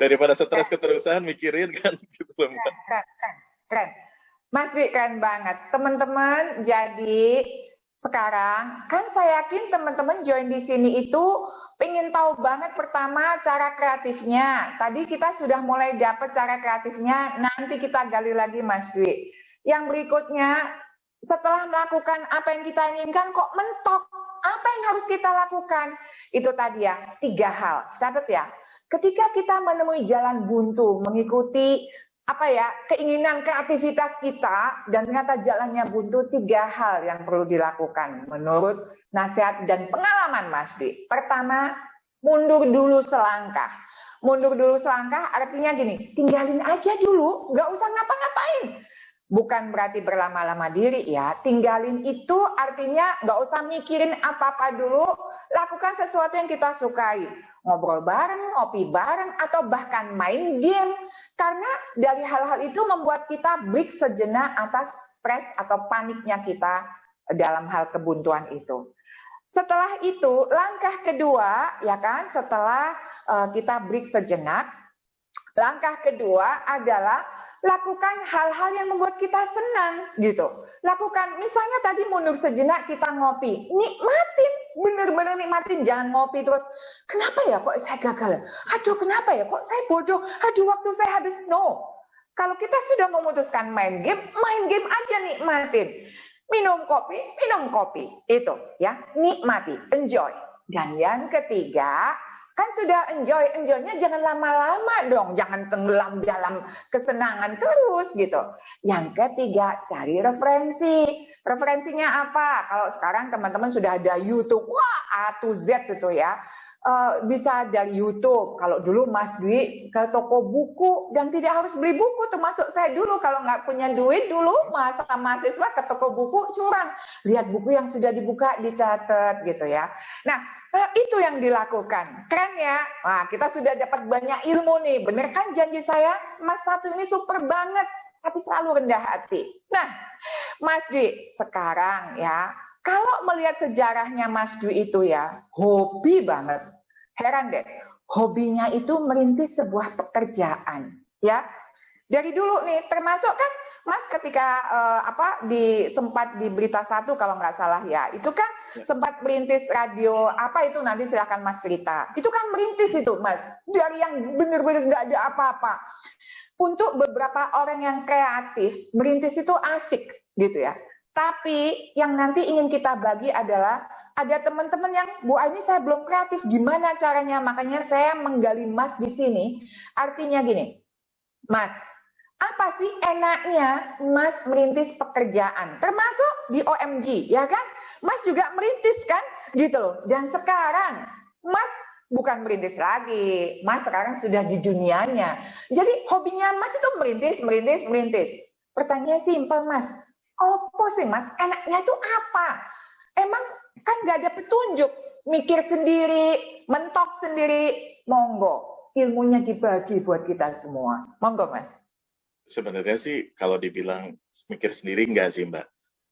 daripada stres keterusan mikirin kan gitu loh. Keren. Mas Dwi keren banget. Teman-teman, jadi sekarang kan saya yakin teman-teman join di sini itu pengen tahu banget pertama cara kreatifnya. Tadi kita sudah mulai dapat cara kreatifnya, nanti kita gali lagi Mas Dwi. Yang berikutnya, setelah melakukan apa yang kita inginkan kok mentok, apa yang harus kita lakukan? Itu tadi ya, 3 hal. Catat ya. Ketika kita menemui jalan buntu, mengikuti keinginan kreativitas kita dan ternyata jalannya buntu, 3 hal yang perlu dilakukan menurut nasihat dan pengalaman Mas Dwi. Pertama, mundur dulu selangkah. Mundur dulu selangkah artinya gini, tinggalin aja dulu, nggak usah ngapa-ngapain. Bukan berarti berlama-lama diri ya, tinggalin itu artinya nggak usah mikirin apa-apa dulu, lakukan sesuatu yang kita sukai. Ngobrol bareng, ngopi bareng, atau bahkan main game. Karena dari hal-hal itu membuat kita break sejenak atas stres atau paniknya kita dalam hal kebuntuan itu. Setelah itu, langkah kedua, ya kan, setelah kita break sejenak, langkah kedua adalah lakukan hal-hal yang membuat kita senang gitu. Lakukan, misalnya tadi mundur sejenak kita ngopi, nikmatin, bener-bener nikmatin, jangan ngopi terus. Kenapa ya kok saya gagal? Aduh kenapa ya kok saya bodoh? Aduh waktu saya habis. No. Kalau kita sudah memutuskan main game aja, nikmatin. Minum kopi, itu ya, nikmati, enjoy. Dan yang ketiga, kan sudah enjoynya jangan lama-lama dong, jangan tenggelam dalam kesenangan terus gitu. Yang ketiga, cari referensi. Referensinya apa? Kalau sekarang teman-teman sudah ada YouTube, wah A to Z gitu ya. Bisa dari YouTube. Kalau dulu Mas Dwi ke toko buku dan tidak harus beli buku, termasuk saya dulu kalau nggak punya duit dulu masa mahasiswa ke toko buku curang, lihat buku yang sudah dibuka dicatat gitu ya. Nah itu yang dilakukan, keren ya. Nah kita sudah dapat banyak ilmu nih, bener kan janji saya Mas Satu ini super banget, tapi selalu rendah hati. Nah Mas Dwi sekarang ya, kalau melihat sejarahnya Mas Dwi itu ya, hobi banget. Heran deh, hobinya itu merintis sebuah pekerjaan, ya. Dari dulu nih, termasuk kan Mas ketika sempat di Berita Satu kalau nggak salah ya, itu kan sempat merintis radio apa itu, nanti silakan Mas cerita. Itu kan merintis itu Mas, dari yang benar-benar nggak ada apa-apa. Untuk beberapa orang yang kreatif, merintis itu asik gitu ya. Tapi yang nanti ingin kita bagi adalah ada teman-teman yang, Bu, ini saya belum kreatif, gimana caranya? Makanya saya menggali Mas di sini. Artinya gini, Mas, apa sih enaknya Mas merintis pekerjaan? Termasuk di OMG, ya kan? Mas juga merintis kan? Gitu loh. Dan sekarang Mas bukan merintis lagi, Mas sekarang sudah di dunianya. Jadi hobinya Mas itu merintis. Pertanyaannya simpel Mas, apa sih Mas? Enaknya itu apa? Emang kan nggak ada petunjuk, mikir sendiri, mentok sendiri, monggo. Ilmunya dibagi buat kita semua. Monggo Mas. Sebenarnya sih kalau dibilang mikir sendiri enggak sih Mbak.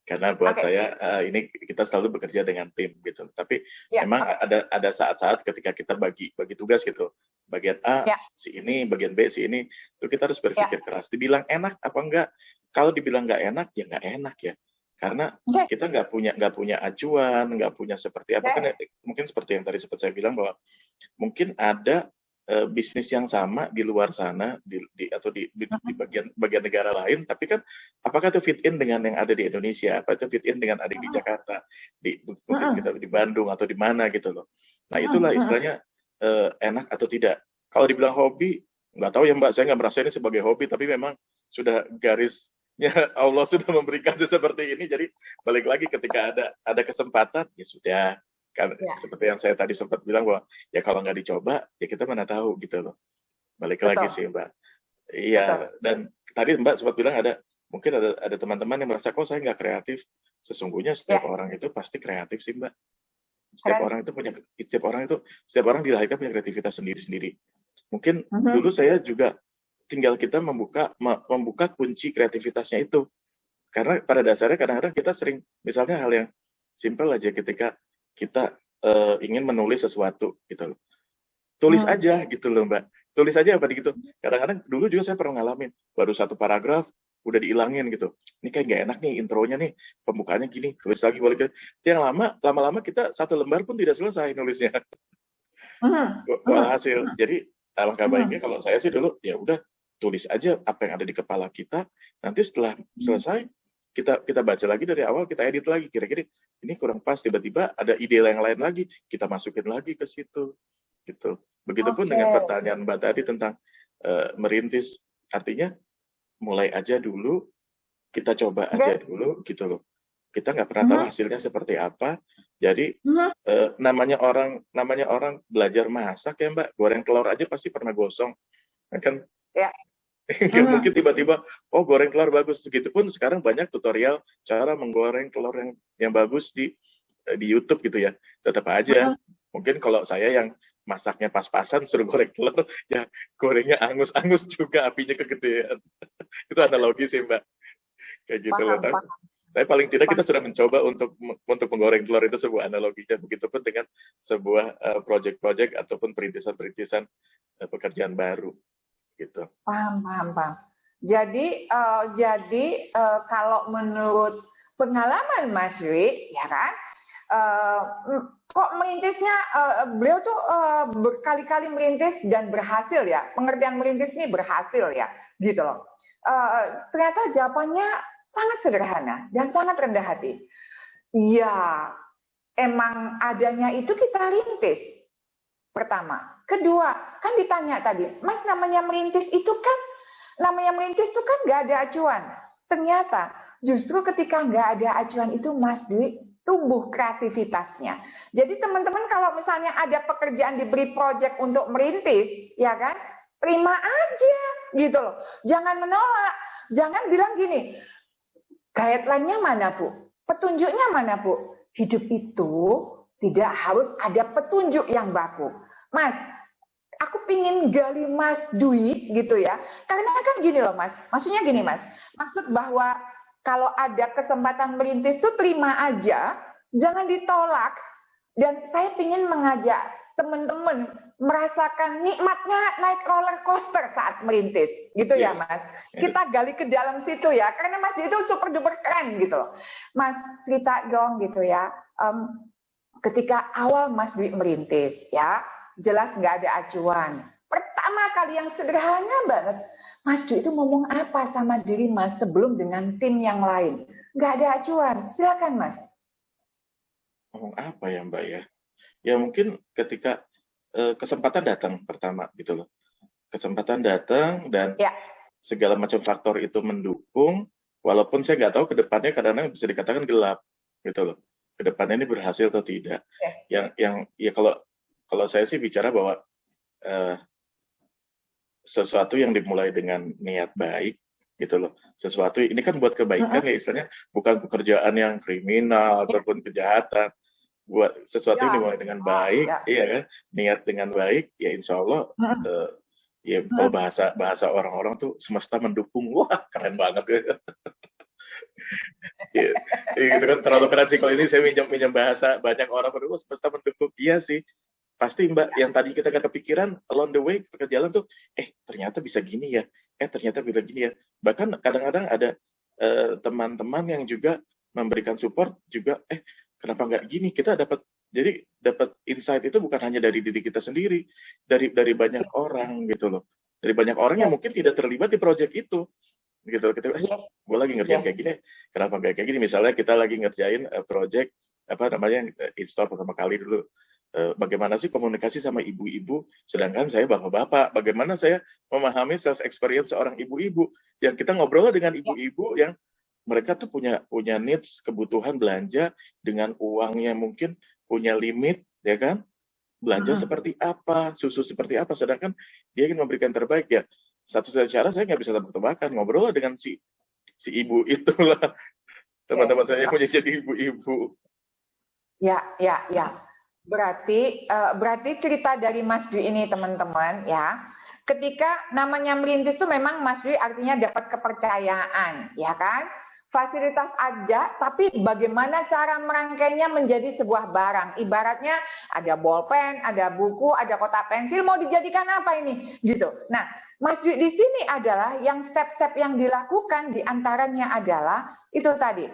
Karena buat saya ini kita selalu bekerja dengan tim gitu. Tapi memang ada saat-saat ketika kita bagi tugas gitu. Bagian A si ini, bagian B si ini, itu kita harus berpikir keras. Dibilang enak apa enggak? Kalau dibilang enggak enak ya enggak enak ya. Karena kita nggak punya acuan, nggak punya seperti apa kan? Mungkin seperti yang tadi sempat saya bilang bahwa mungkin ada bisnis yang sama di luar sana atau di bagian negara lain, tapi kan apakah itu fit in dengan yang ada di Indonesia? Apa itu fit in dengan ada di Jakarta, mungkin kita di Bandung atau di mana gitu loh. Nah itulah istilahnya enak atau tidak. Kalau dibilang hobi, nggak tahu ya Mbak, saya nggak merasa ini sebagai hobi, tapi memang sudah garisnya Allah sudah memberikan seperti ini. Jadi balik lagi ketika ada kesempatan ya sudah. Kan seperti yang saya tadi sempat bilang bahwa ya kalau nggak dicoba ya kita mana tahu gitu loh. Balik lagi sih Mbak. Iya, dan tadi Mbak sempat bilang mungkin ada teman-teman yang merasa kok saya nggak kreatif. Sesungguhnya setiap orang itu pasti kreatif sih Mbak. Setiap orang dilahirkan punya kreativitas sendiri-sendiri. Mungkin dulu saya juga tinggal kita membuka kunci kreativitasnya itu. Karena pada dasarnya kadang-kadang kita sering, misalnya hal yang simpel aja ketika kita ingin menulis sesuatu gitu loh. Tulis aja gitu loh Mbak. Tulis aja apa gitu. Kadang-kadang dulu juga saya pernah ngalamin, baru satu paragraf udah dihilangin gitu. Ini kayak nggak enak nih intronya nih, pembukaannya gini, tulis lagi balik. Yang lama-lama kita satu lembar pun tidak selesai nulisnya. Hasil. Jadi alangkah baiknya kalau saya sih dulu ya udah tulis aja apa yang ada di kepala kita. Nanti setelah selesai kita baca lagi dari awal, kita edit lagi, kira-kira ini kurang pas, tiba-tiba ada ide yang lain lagi, kita masukin lagi ke situ gitu. Begitupun dengan pertanyaan Mbak tadi tentang merintis, artinya mulai aja dulu, kita coba aja dulu gitu loh. Kita nggak pernah tahu hasilnya seperti apa. Jadi namanya orang belajar masak ya Mbak, goreng telur aja pasti pernah gosong kan. Nggak mungkin tiba-tiba goreng telur bagus. Begitupun sekarang banyak tutorial cara menggoreng telur yang bagus di YouTube gitu ya. Tetap aja mungkin kalau saya yang masaknya pas-pasan suruh goreng telur ya gorengnya angus-angus juga, apinya kegedean. Itu analogi sih Mbak, kayak gitu loh. Tapi paling tidak kita sudah mencoba untuk menggoreng telur, itu sebuah analoginya. Begitupun dengan sebuah project-project ataupun perintisan-perintisan pekerjaan baru gitu. Paham. Jadi kalau menurut pengalaman Mas Dwi, ya kan, kok merintisnya beliau tuh berkali-kali merintis dan berhasil ya. Pengertian merintis ini berhasil ya, gitu loh. Ternyata jawabannya sangat sederhana dan sangat rendah hati. Ya, emang adanya itu kita rintis. Pertama. Kedua, kan ditanya tadi, Mas namanya merintis itu kan nggak ada acuan. Ternyata justru ketika nggak ada acuan itu Mas Dwi tumbuh kreativitasnya. Jadi teman-teman kalau misalnya ada pekerjaan diberi proyek untuk merintis, ya kan, terima aja gitu loh. Jangan menolak, jangan bilang gini, guideline-nya mana Bu? Petunjuknya mana Bu? Hidup itu tidak harus ada petunjuk yang baku. Mas, aku pingin gali Mas Dwi gitu ya. Karena kan gini loh Mas, maksudnya gini Mas. Maksud bahwa kalau ada kesempatan merintis tuh terima aja, jangan ditolak. Dan saya pingin mengajak teman-teman merasakan nikmatnya naik roller coaster saat merintis, gitu ya Mas. Kita gali ke dalam situ ya, karena Mas Dwi itu super duper keren gitu loh. Mas cerita dong gitu ya, ketika awal Mas Dwi merintis ya, jelas nggak ada acuan. Pertama kali yang sederhana banget, Mas Dwi itu ngomong apa sama diri Mas sebelum dengan tim yang lain? Nggak ada acuan, silakan Mas. Ngomong apa ya Mbak ya? Ya mungkin ketika kesempatan datang pertama gitu loh. Kesempatan datang dan segala macam faktor itu mendukung, walaupun saya nggak tahu ke depannya kadang-kadang bisa dikatakan gelap gitu loh. Ke depannya ini berhasil atau tidak. Yang ya kalau saya sih bicara bahwa sesuatu yang dimulai dengan niat baik gitu loh. Sesuatu ini kan buat kebaikan ya istilahnya, bukan pekerjaan yang kriminal ataupun kejahatan. Buat sesuatu yang dimulai dengan baik, iya kan, niat dengan baik, ya insya Allah, ya kalau bahasa orang-orang tuh semesta mendukung, wah keren banget ya. Gitu kan, terlalu keren sih kalau ini saya minjem bahasa banyak orang berdua, semesta mendukung, iya sih, pasti Mbak, yang tadi kita gak kepikiran, along the way ke jalan tuh, ternyata bisa gini ya, ternyata bisa gini ya, bahkan kadang-kadang ada teman-teman yang juga memberikan support juga, kenapa nggak gini? Kita dapat insight itu bukan hanya dari diri kita sendiri, dari banyak orang gitu loh, dari banyak orang yang mungkin tidak terlibat di proyek itu, gitu. Kita, gue lagi ngerjain kayak gini, kenapa nggak kayak gini? Misalnya kita lagi ngerjain proyek apa namanya install pertama kali dulu, bagaimana sih komunikasi sama ibu-ibu, sedangkan saya bapak-bapak, bagaimana saya memahami self experience seorang ibu-ibu, yang kita ngobrol dengan ibu-ibu yang mereka tuh punya needs, kebutuhan belanja dengan uangnya mungkin punya limit, ya kan? Belanja seperti apa, susu seperti apa, sedangkan dia ingin memberikan terbaik ya. Satu-satunya cara saya nggak bisa tebak-tebakan, ngobrol dengan si ibu itulah, teman-teman saya yang punya jadi ibu-ibu. Ya. Berarti cerita dari Mas Dwi ini teman-teman ya. Ketika namanya merintis itu memang Mas Dwi artinya dapat kepercayaan, ya kan? Fasilitas aja, tapi bagaimana cara merangkainya menjadi sebuah barang. Ibaratnya ada bolpen, ada buku, ada kotak pensil, mau dijadikan apa ini? Gitu. Nah, Mas Dwi di sini adalah yang step-step yang dilakukan diantaranya adalah itu tadi.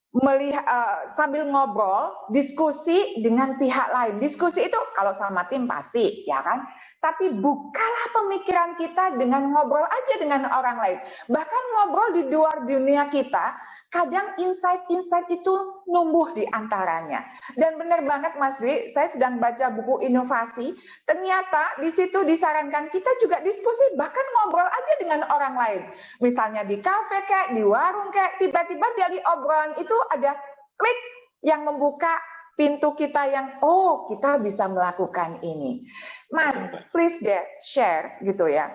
Melihat sambil ngobrol, diskusi dengan pihak lain. Diskusi itu kalau sama tim pasti, ya kan? Tapi bukalah pemikiran kita dengan ngobrol aja dengan orang lain. Bahkan ngobrol di luar dunia kita, kadang insight-insight itu numbuh di antaranya. Dan benar banget Mas Dwi, saya sedang baca buku inovasi, ternyata di situ disarankan kita juga diskusi, bahkan ngobrol aja dengan orang lain. Misalnya di kafe kayak, di warung kayak, tiba-tiba dari obrolan itu ada klik yang membuka pintu kita yang, oh kita bisa melakukan ini. Mas, please deh share gitu ya.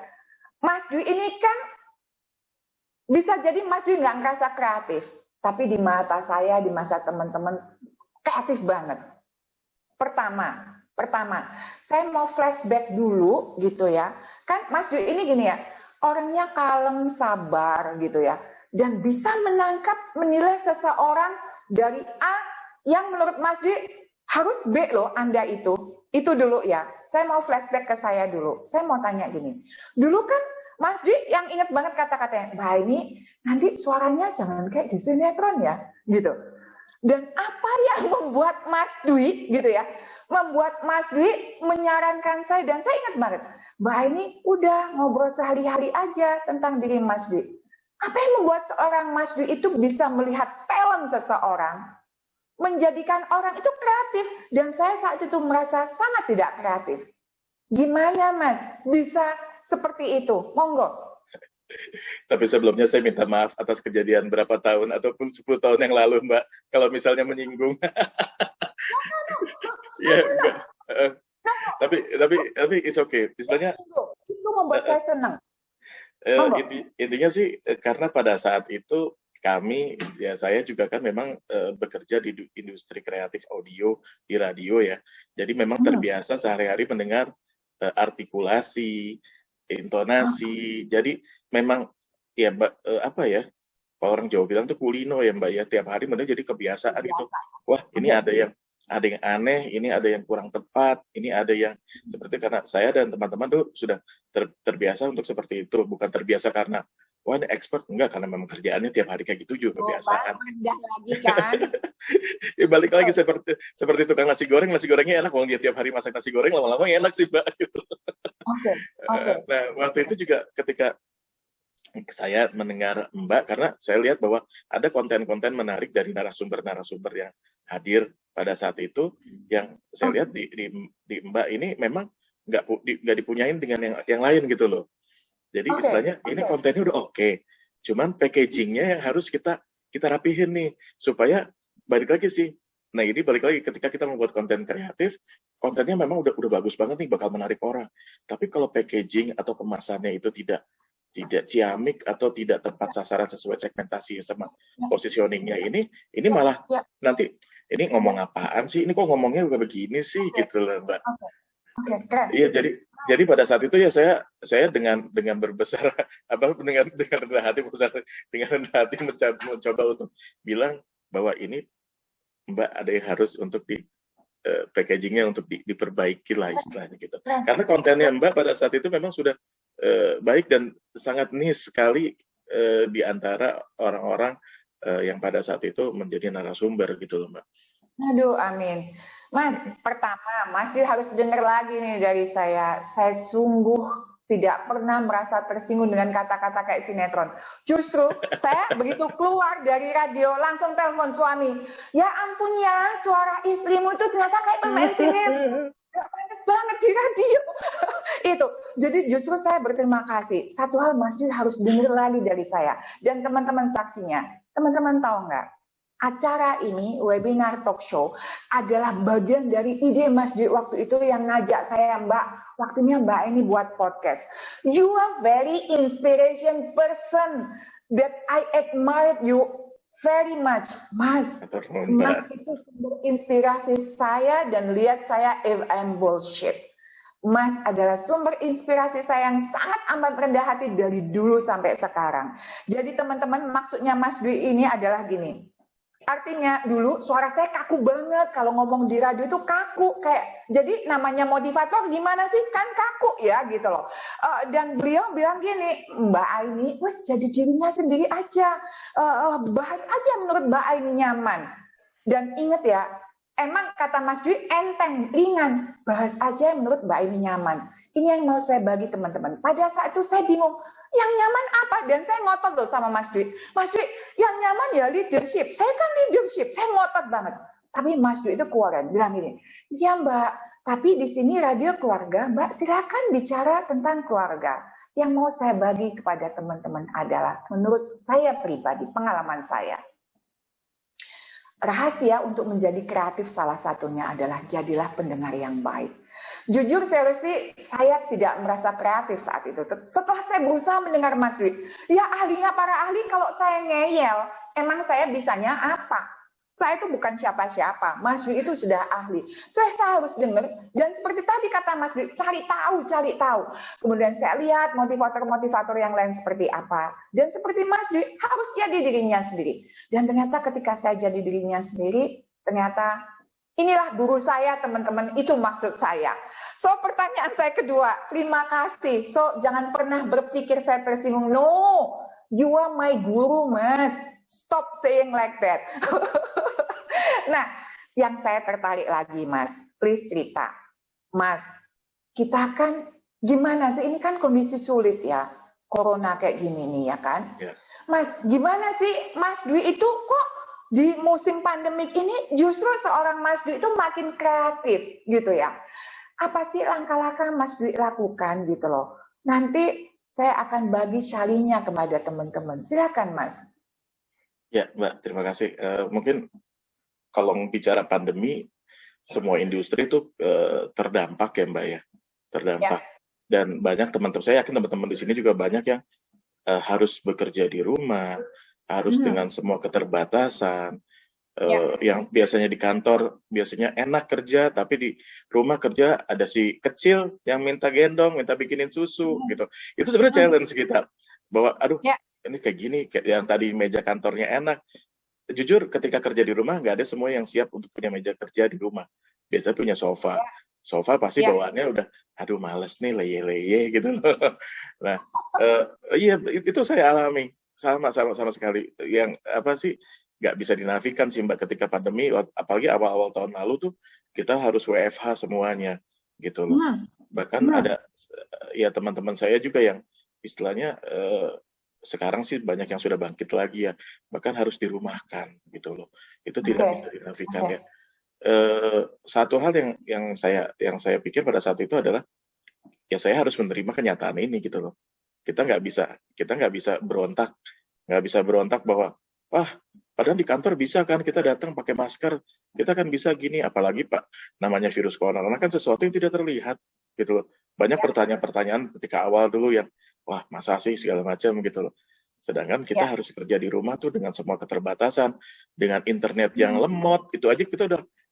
Mas Dwi ini kan bisa jadi Mas Dwi nggak ngerasa kreatif, tapi di mata saya, di masa teman-teman kreatif banget. Pertama, saya mau flashback dulu gitu ya. Kan Mas Dwi ini gini ya, orangnya kalem, sabar gitu ya, dan bisa menangkap, menilai seseorang dari A yang menurut Mas Dwi harus B loh Anda itu. Itu dulu ya, saya mau flashback ke saya dulu. Saya mau tanya gini, dulu kan Mas Dwi yang ingat banget kata-katanya, bah ini nanti suaranya jangan kayak di sinetron ya, gitu. Dan apa yang membuat Mas Dwi, gitu ya, membuat Mas Dwi menyarankan saya, dan saya ingat banget, bah ini udah ngobrol sehari-hari aja tentang diri Mas Dwi. Apa yang membuat seorang Mas Dwi itu bisa melihat talent seseorang, menjadikan orang itu kreatif, dan saya saat itu merasa sangat tidak kreatif. Gimana Mas bisa seperti itu? Monggo. Tapi sebelumnya saya minta maaf atas kejadian berapa tahun ataupun 10 tahun yang lalu Mbak, kalau misalnya menyinggung. Ya, enggak. Tapi it's okay. Istilahnya itu membuat saya senang. Intinya sih karena pada saat itu kami, ya saya juga kan memang bekerja di industri kreatif audio, di radio ya. Jadi memang terbiasa sehari-hari mendengar artikulasi, intonasi. Jadi memang ya apa ya, kalau orang Jawa bilang tuh kulino ya Mbak ya, tiap hari mendengar jadi kebiasaan gitu. Wah ini ada yang ada yang aneh, ini ada yang kurang tepat, ini ada yang seperti, karena saya dan teman-teman tuh sudah terbiasa untuk seperti itu, bukan terbiasa karena wah ini expert, enggak, karena memang kerjaannya tiap hari kayak gitu juga Oh, kebiasaan. rendah lagi kan? Ya balik lagi seperti tukang nasi gorengnya enak, kalau dia tiap hari masak nasi goreng lama-lama enak sih Mbak. Gitu. Oke, oke. Nah waktu itu juga ketika saya mendengar Mbak, karena saya lihat bahwa ada konten-konten menarik dari narasumber-narasumber yang hadir pada saat itu, yang saya lihat di Mbak ini memang nggak dipunyain dengan yang lain gitu loh. Jadi istilahnya ini kontennya udah oke, cuman packagingnya yang harus kita rapihin nih, supaya balik lagi sih. Nah ini balik lagi, ketika kita membuat konten kreatif, kontennya memang udah bagus banget nih, bakal menarik orang. Tapi kalau packaging atau kemasannya itu tidak ciamik atau tidak tepat sasaran sesuai segmentasi sama positioningnya, ini malah nanti ini ngomong apaan sih? Ini kok ngomongnya udah begini sih gitu loh Mbak. Iya, jadi pada saat itu ya saya dengan berbesar dengan rendah hati mencoba untuk bilang bahwa ini Mbak ada yang harus untuk di packagingnya untuk diperbaiki lah istilahnya gitu. Karena kontennya Mbak pada saat itu memang sudah baik dan sangat niche sekali di antara orang-orang yang pada saat itu menjadi narasumber gitu loh Mbak. Aduh, amin. Mas, pertama, Mas harus dengar lagi nih dari saya. Saya sungguh tidak pernah merasa tersinggung dengan kata-kata kayak sinetron. Justru saya begitu keluar dari radio langsung telepon suami. Ya ampun ya, suara istrimu itu ternyata kayak pemain sinetron. Gak pantas banget di radio. Itu. Jadi justru saya berterima kasih. Satu hal Mas Dwi harus dengar lagi dari saya. Dan teman-teman saksinya. Teman-teman tahu nggak? Acara ini, webinar talk show, adalah bagian dari ide Mas Dwi waktu itu yang ngajak saya, Mbak, waktunya Mbak ini buat podcast. You are very inspiration person that I admire you very much. Mas itu sumber inspirasi saya dan lihat saya if I'm bullshit. Mas adalah sumber inspirasi saya yang sangat amat rendah hati dari dulu sampai sekarang. Jadi teman-teman, maksudnya Mas Dwi ini adalah gini. Artinya dulu suara saya kaku banget, kalau ngomong di radio itu kaku, kayak jadi namanya motivator gimana sih, kan kaku ya gitu loh. Dan beliau bilang gini, Mbak Aini wes jadi dirinya sendiri aja, bahas aja menurut Mbak Aini nyaman. Dan inget ya, emang kata Mas Dwi enteng, ringan, bahas aja menurut Mbak Aini nyaman. Ini yang mau saya bagi teman-teman. Pada saat itu saya bingung, yang nyaman apa? Dan saya ngotot loh sama Mas Dwi. Mas Dwi, yang nyaman ya leadership. Saya kan leadership, saya ngotot banget. Tapi Mas Dwi itu keluaran, bilang gini, ya Mbak, tapi di sini radio keluarga, Mbak silakan bicara tentang keluarga. Yang mau saya bagi kepada teman-teman adalah, menurut saya pribadi, pengalaman saya. Rahasia untuk menjadi kreatif salah satunya adalah jadilah pendengar yang baik. Jujur saya tidak merasa kreatif saat itu. Setelah saya berusaha mendengar Mas Dwi, ya ahlinya para ahli, kalau saya ngeyel, emang saya bisanya apa? Saya itu bukan siapa-siapa. Mas Dwi itu sudah ahli. Saya harus dengar. Dan seperti tadi kata Mas Dwi, cari tahu. Kemudian saya lihat motivator-motivator yang lain seperti apa. Dan seperti Mas Dwi, harus jadi dirinya sendiri. Dan ternyata ketika saya jadi dirinya sendiri, ternyata inilah guru saya, teman-teman. Itu maksud saya. So, pertanyaan saya kedua, terima kasih. So, jangan pernah berpikir saya tersinggung. No, you are my guru, Mas. Stop saying like that. Nah, yang saya tertarik lagi, Mas. Please cerita. Mas, kita kan gimana sih? Ini kan kondisi sulit ya. Corona kayak gini nih ya kan. Yeah. Mas, gimana sih Mas Dwi itu kok di musim pandemik ini justru seorang Mas Dwi itu makin kreatif gitu ya. Apa sih langkah-langkah Mas Dwi lakukan gitu loh. Nanti saya akan bagi syalinya kepada teman-teman. Silakan Mas. Ya Mbak, terima kasih. Mungkin kalau bicara pandemi, semua industri itu terdampak ya Mbak ya. Terdampak. Ya. Dan banyak teman-teman, saya yakin teman-teman di sini juga banyak yang harus bekerja di rumah, harus dengan semua keterbatasan, yang biasanya di kantor biasanya enak kerja, tapi di rumah kerja ada si kecil yang minta gendong, minta bikinin susu gitu. Itu sebenarnya challenge kita, bahwa aduh ini kayak gini, kayak yang tadi meja kantornya enak, jujur ketika kerja di rumah nggak ada semua yang siap untuk punya meja kerja di rumah. Biasanya punya sofa. Ya, Sofa pasti ya. bawaannya udah, aduh males nih leye-leye gitu loh. Nah, iya itu saya alami sama sekali. Yang apa sih nggak bisa dinafikan sih Mbak ketika pandemi, apalagi awal-awal tahun lalu tuh kita harus WFH semuanya gitu loh. Hmm, Bahkan hmm. ada ya teman-teman saya juga yang istilahnya sekarang sih banyak yang sudah bangkit lagi ya, bahkan harus dirumahkan gitu loh. Itu tidak bisa Oke, dinafikan oke. ya. Satu hal yang saya pikir pada saat itu adalah ya saya harus menerima kenyataan ini gitu loh. Kita nggak bisa berontak bahwa wah padahal di kantor bisa kan kita datang pakai masker, kita kan bisa gini, apalagi Pak namanya virus corona kan sesuatu yang tidak terlihat gitu loh. Banyak Ya, pertanyaan-pertanyaan ketika awal dulu yang wah masa sih segala macam gitu loh. Sedangkan kita ya. harus kerja di rumah tuh dengan semua keterbatasan, dengan internet yang Hmm, lemot, itu aja kita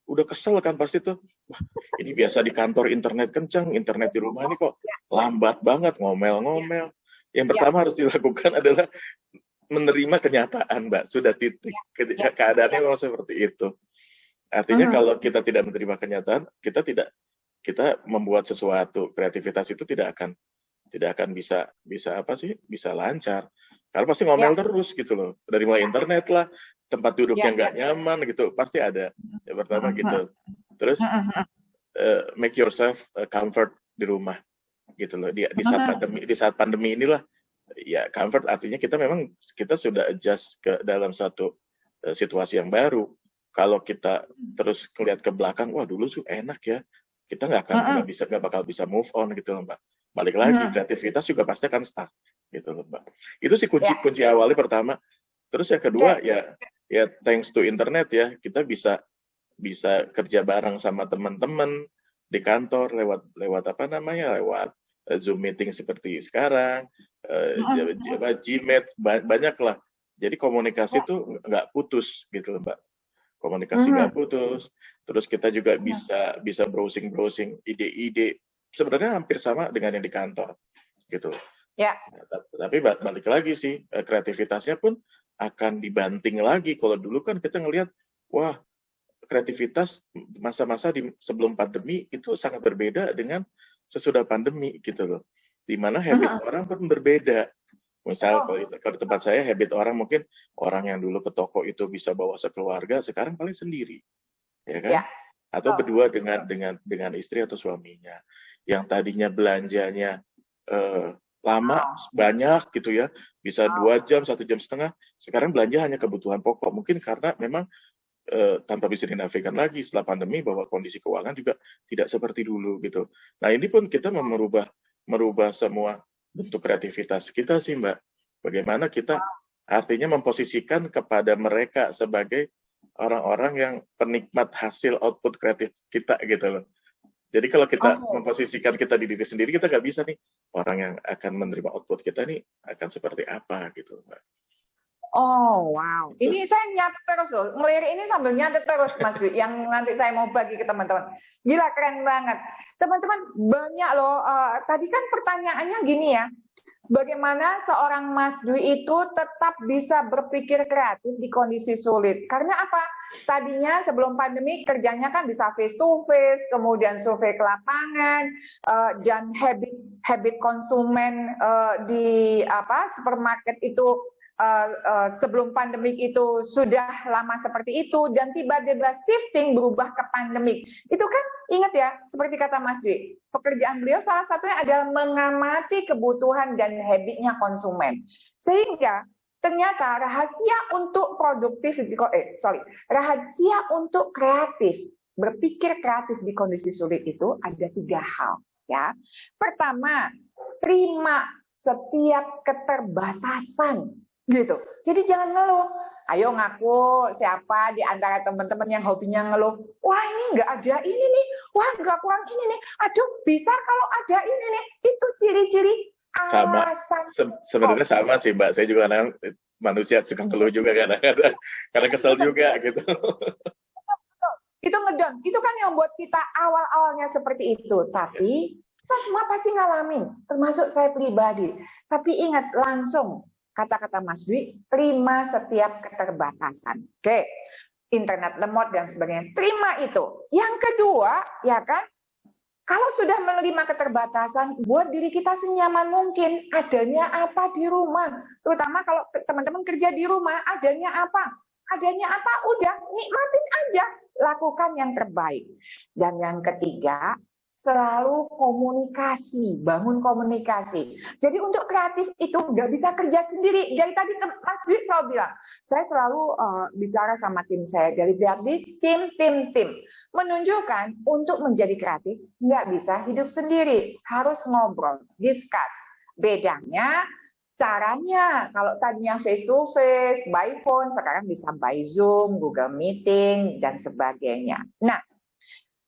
udah kesel kan pasti tuh. Wah, ini biasa di kantor internet kencang, internet di rumah ini kok ya, lambat banget, ya, ngomel-ngomel. Yang ya, pertama harus dilakukan adalah menerima kenyataan, Mbak. Sudah titik. ya, Keadaannya ya. memang seperti itu. Artinya Mhm. kalau kita tidak menerima kenyataan, kita membuat sesuatu, kreativitas itu tidak akan bisa apa sih? Bisa lancar. Karena pasti Ya, ngomel terus gitu loh. Dari mulai internet lah, tempat duduk ya, yang ya. nggak nyaman gitu, pasti ada. Yang pertama Mhm, gitu. Terus mhm, make yourself comfort di rumah gitu loh. Di saat mhm. pandemi inilah ya comfort artinya kita sudah adjust ke dalam satu situasi yang baru. Kalau kita terus ngeliat ke belakang, wah dulu tuh enak ya, kita Mhm, nggak bakal bisa move on gitu loh Mbak. Balik lagi mhm. kreativitas juga pasti akan stuck gitu loh Mbak. Itu sih kunci Ya, kunci awalnya pertama. Terus yang kedua oke. ya thanks to internet ya kita bisa bisa kerja bareng sama teman-teman di kantor lewat lewat apa namanya lewat Zoom meeting seperti sekarang, Mhm, mhm. Gmeet, banyak lah. Jadi komunikasi Ya, itu nggak putus gitu loh Mbak. Komunikasi nggak mhm, putus. Terus kita juga mhm. bisa bisa browsing-browsing ide-ide. Sebenarnya hampir sama dengan yang di kantor gitu. Ya, Nah, tapi balik lagi sih kreativitasnya pun akan dibanting lagi. Kalau dulu kan kita ngelihat, wah kreativitas masa-masa sebelum pandemi itu sangat berbeda dengan sesudah pandemi gitu loh. Di mana habit mhm. orang pun berbeda. Misal Betul. kalau di tempat saya habit orang mungkin orang yang dulu ke toko itu bisa bawa sekeluarga, sekarang paling sendiri, ya kan? Ya, Atau betul. berdua dengan Betul. dengan istri atau suaminya. Yang tadinya belanjanya lama Wow, banyak gitu ya, bisa wow. 2 jam 1,5 jam, sekarang belanja hanya kebutuhan pokok. Mungkin karena memang tanpa bisa dinafikan lagi setelah pandemi bahwa kondisi keuangan juga tidak seperti dulu gitu. Nah ini pun kita merubah merubah semua bentuk kreativitas kita sih Mbak. Bagaimana kita artinya memposisikan kepada mereka sebagai orang-orang yang penikmat hasil output kreatif kita gitu loh. Jadi kalau kita Oke. memposisikan kita di diri sendiri, kita nggak bisa nih orang yang akan menerima output kita nih akan seperti apa gitu Mbak. Oh, wow. Itu. Ini saya nyatet terus loh. Ngelirik ini sambil nyatet terus, Mas Dwi. Yang nanti saya mau bagi ke teman-teman. Gila, keren banget. Teman-teman, banyak loh. Tadi kan pertanyaannya gini ya. Bagaimana seorang Mas Dwi itu tetap bisa berpikir kreatif di kondisi sulit? Karena apa? Tadinya sebelum pandemi kerjanya kan bisa face to face, kemudian survei ke lapangan, dan habit konsumen di supermarket itu sebelum pandemik itu sudah lama seperti itu dan tiba-tiba shifting berubah ke pandemik. Itu kan ingat ya, seperti kata Mas Dwi, pekerjaan beliau salah satunya adalah mengamati kebutuhan dan habitnya konsumen. Sehingga ternyata rahasia untuk rahasia untuk kreatif, berpikir kreatif di kondisi sulit itu ada 3 hal. Ya, pertama, terima setiap keterbatasan gitu. Jadi jangan ngeluh. Ayo ngaku siapa di antara teman-teman yang hobinya ngeluh. Wah ini nggak ada ini nih. Wah nggak kurang ini nih. Aduh bisa kalau ada ini nih. Itu ciri-ciri Sama, alasan. sebenarnya sama sih Mbak. Saya juga kadang manusia suka keluh juga kadang-kadang, karena kesel juga gitu. Itu ngedon. Itu kan yang buat kita awal-awalnya seperti itu. Tapi kita semua pasti ngalamin. Termasuk saya pribadi. Tapi ingat langsung. kata-kata Mas Dwi, terima setiap keterbatasan. Oke, internet lemot dan sebagainya, terima itu. Yang kedua, ya kan, kalau sudah menerima keterbatasan, buat diri kita senyaman mungkin. Adanya apa di rumah? Terutama kalau teman-teman kerja di rumah, adanya apa? Adanya apa? Udah, nikmatin aja. Lakukan yang terbaik. Dan yang ketiga, selalu komunikasi, bangun komunikasi. Jadi untuk kreatif itu nggak bisa kerja sendiri. Dari tadi Mas Dwi selalu bilang, saya selalu bicara sama tim saya. Dari tim. Menunjukkan untuk menjadi kreatif nggak bisa hidup sendiri. Harus ngobrol, discuss. Bedanya caranya, kalau tadinya face to face, by phone, sekarang bisa by Zoom, Google Meeting, dan sebagainya. Nah,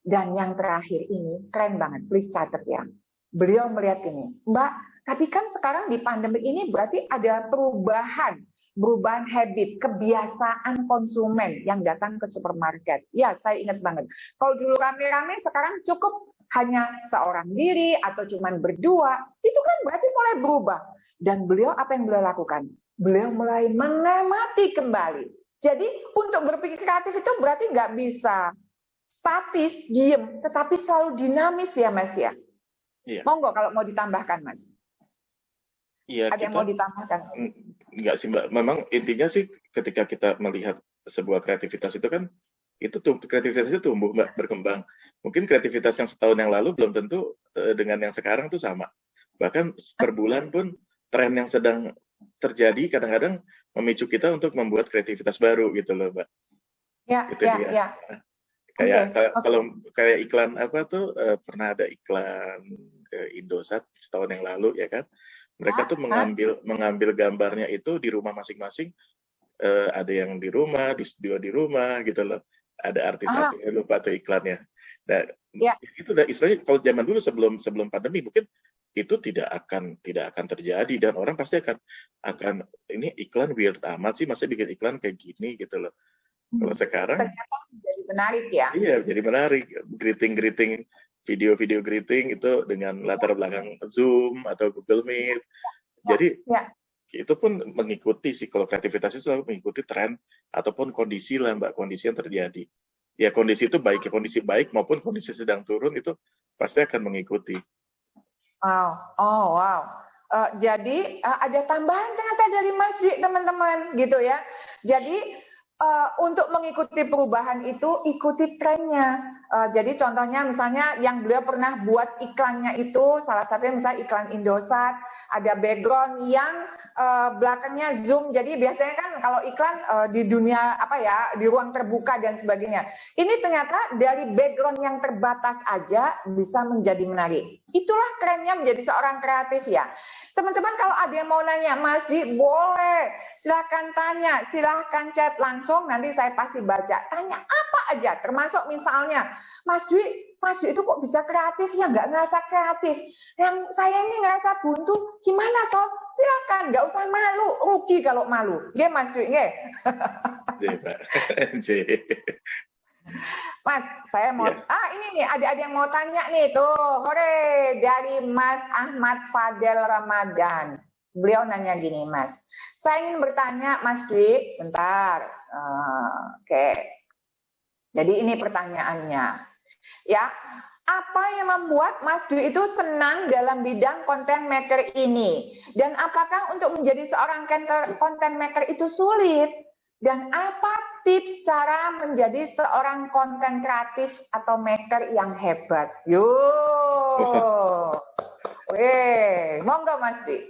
dan yang terakhir ini, keren banget, please catat ya. Beliau melihat ini, Mbak, tapi kan sekarang di pandemi ini berarti ada perubahan habit, kebiasaan konsumen yang datang ke supermarket. Ya, saya ingat banget. Kalau dulu rame-rame, sekarang cukup hanya seorang diri atau cuma berdua, itu kan berarti mulai berubah. Dan beliau, apa yang beliau lakukan? Beliau mulai mengamati kembali. Jadi untuk berpikir kreatif itu berarti nggak bisa statis, diem, tetapi selalu dinamis ya Mas ya. Iya. Monggo kalau mau ditambahkan Mas. Iya, ada yang mau ditambahkan? Enggak sih Mbak, memang intinya sih ketika kita melihat sebuah kreativitas itu kan, kreativitas itu tumbuh Mbak, berkembang. Mungkin kreativitas yang setahun yang lalu belum tentu dengan yang sekarang tuh sama. Bahkan per bulan pun tren yang sedang terjadi kadang-kadang memicu kita untuk membuat kreativitas baru gitu loh Mbak. Ya, itu ya, dia. ya. Kalau kayak iklan apa tuh, pernah ada iklan Indosat setahun yang lalu ya kan, mereka tuh mengambil gambarnya itu di rumah masing-masing, ada yang di rumah, di studio di rumah gitu loh, ada artis-artisnya, lupa tuh iklannya. Nah, itu istilahnya kalau zaman dulu sebelum pandemi mungkin itu tidak akan terjadi dan orang pasti akan ini iklan weird amat sih, masa bikin iklan kayak gini gitu loh. Kalau sekarang ternyata jadi menarik ya. Iya, jadi menarik. Greeting, video greeting itu dengan latar belakang Zoom atau Google Meet. Jadi itu pun mengikuti sih, kalau kreativitas itu selalu mengikuti tren ataupun kondisi lah Mbak, kondisi yang terjadi. Ya kondisi itu baik, kondisi baik maupun kondisi sedang turun itu pasti akan mengikuti. Wow. Jadi ada tambahan ternyata dari Mas Dwi teman-teman gitu ya. Jadi untuk mengikuti perubahan itu, ikuti trennya. Jadi contohnya misalnya yang beliau pernah buat iklannya itu, salah satunya misalnya iklan Indosat, ada background yang belakangnya Zoom. Jadi biasanya kan kalau iklan di dunia di ruang terbuka dan sebagainya. Ini ternyata dari background yang terbatas aja bisa menjadi menarik. Itulah kerennya menjadi seorang kreatif ya. Teman-teman kalau ada yang mau nanya, Mas Dwi, boleh. Silahkan tanya, silahkan chat langsung, nanti saya pasti baca. Tanya apa aja, termasuk misalnya, Mas Dwi itu kok bisa kreatif ya, nggak ngerasa kreatif. Yang saya ini ngerasa buntu, gimana toh? Silakan, nggak usah malu, rugi kalau malu. Nggih Mas Dwi, nggih. Mas, saya mau ini nih ada yang mau tanya nih tuh. Hore, dari Mas Ahmad Fadel Ramadan. Beliau nanya gini, Mas. Saya ingin bertanya, Mas Dwi, bentar. Oke. Jadi ini pertanyaannya. Ya, apa yang membuat Mas Dwi itu senang dalam bidang content maker ini? Dan apakah untuk menjadi seorang content maker itu sulit? Dan apa tips cara menjadi seorang konten kreatif atau maker yang hebat? Monggo Mas Dwi.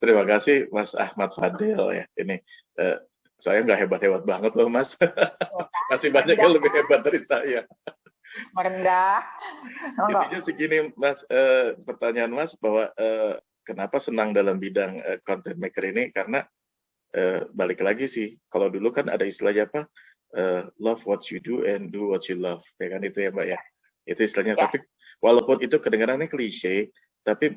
Terima kasih Mas Ahmad Fadel ya. Ini saya nggak hebat-hebat banget loh Mas. Masih banyak yang lebih hebat dari saya. Merendah. Intinya segini Mas, pertanyaan Mas bahwa kenapa senang dalam bidang content maker ini, karena balik lagi sih, kalau dulu kan ada istilahnya apa, love what you do and do what you love, ya kan itu ya Mbak ya, itu istilahnya. Tapi walaupun itu kedengarannya klise, tapi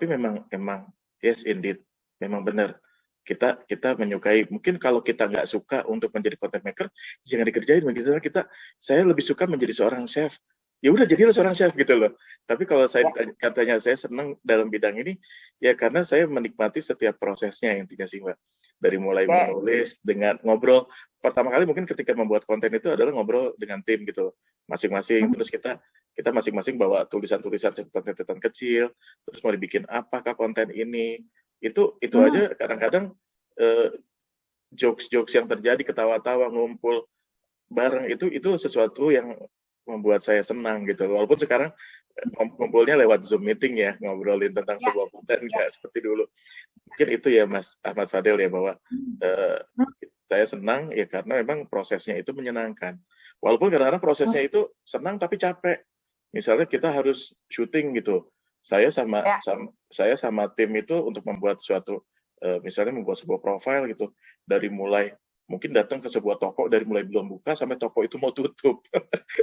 memang yes indeed, memang benar kita menyukai. Mungkin kalau kita nggak suka untuk menjadi content maker, jangan dikerjain. Misalnya saya lebih suka menjadi seorang chef ya udah jadilah seorang chef gitu loh. Tapi kalau saya katanya saya senang dalam bidang ini, ya karena saya menikmati setiap prosesnya intinya sih Mbak. Dari mulai menulis dengan ngobrol, pertama kali mungkin ketika membuat konten itu adalah ngobrol dengan tim gitu masing-masing. Terus kita masing-masing bawa tulisan-tulisan catatan-catatan kecil, terus mau dibikin apakah konten ini. Itu aja kadang-kadang jokes-jokes yang terjadi, ketawa-tawa, ngumpul bareng itu sesuatu yang membuat saya senang gitu. Walaupun sekarang ngumpulnya lewat Zoom meeting ya, ngobrolin tentang sebuah konten nggak seperti dulu. Mungkin itu ya Mas Ahmad Fadil ya, bahwa saya senang ya karena memang prosesnya itu menyenangkan. Walaupun kadang-kadang prosesnya itu senang tapi capek. Misalnya kita harus syuting gitu. Saya sama tim itu untuk membuat suatu misalnya membuat sebuah profile gitu, dari mulai mungkin datang ke sebuah toko, dari mulai belum buka sampai toko itu mau tutup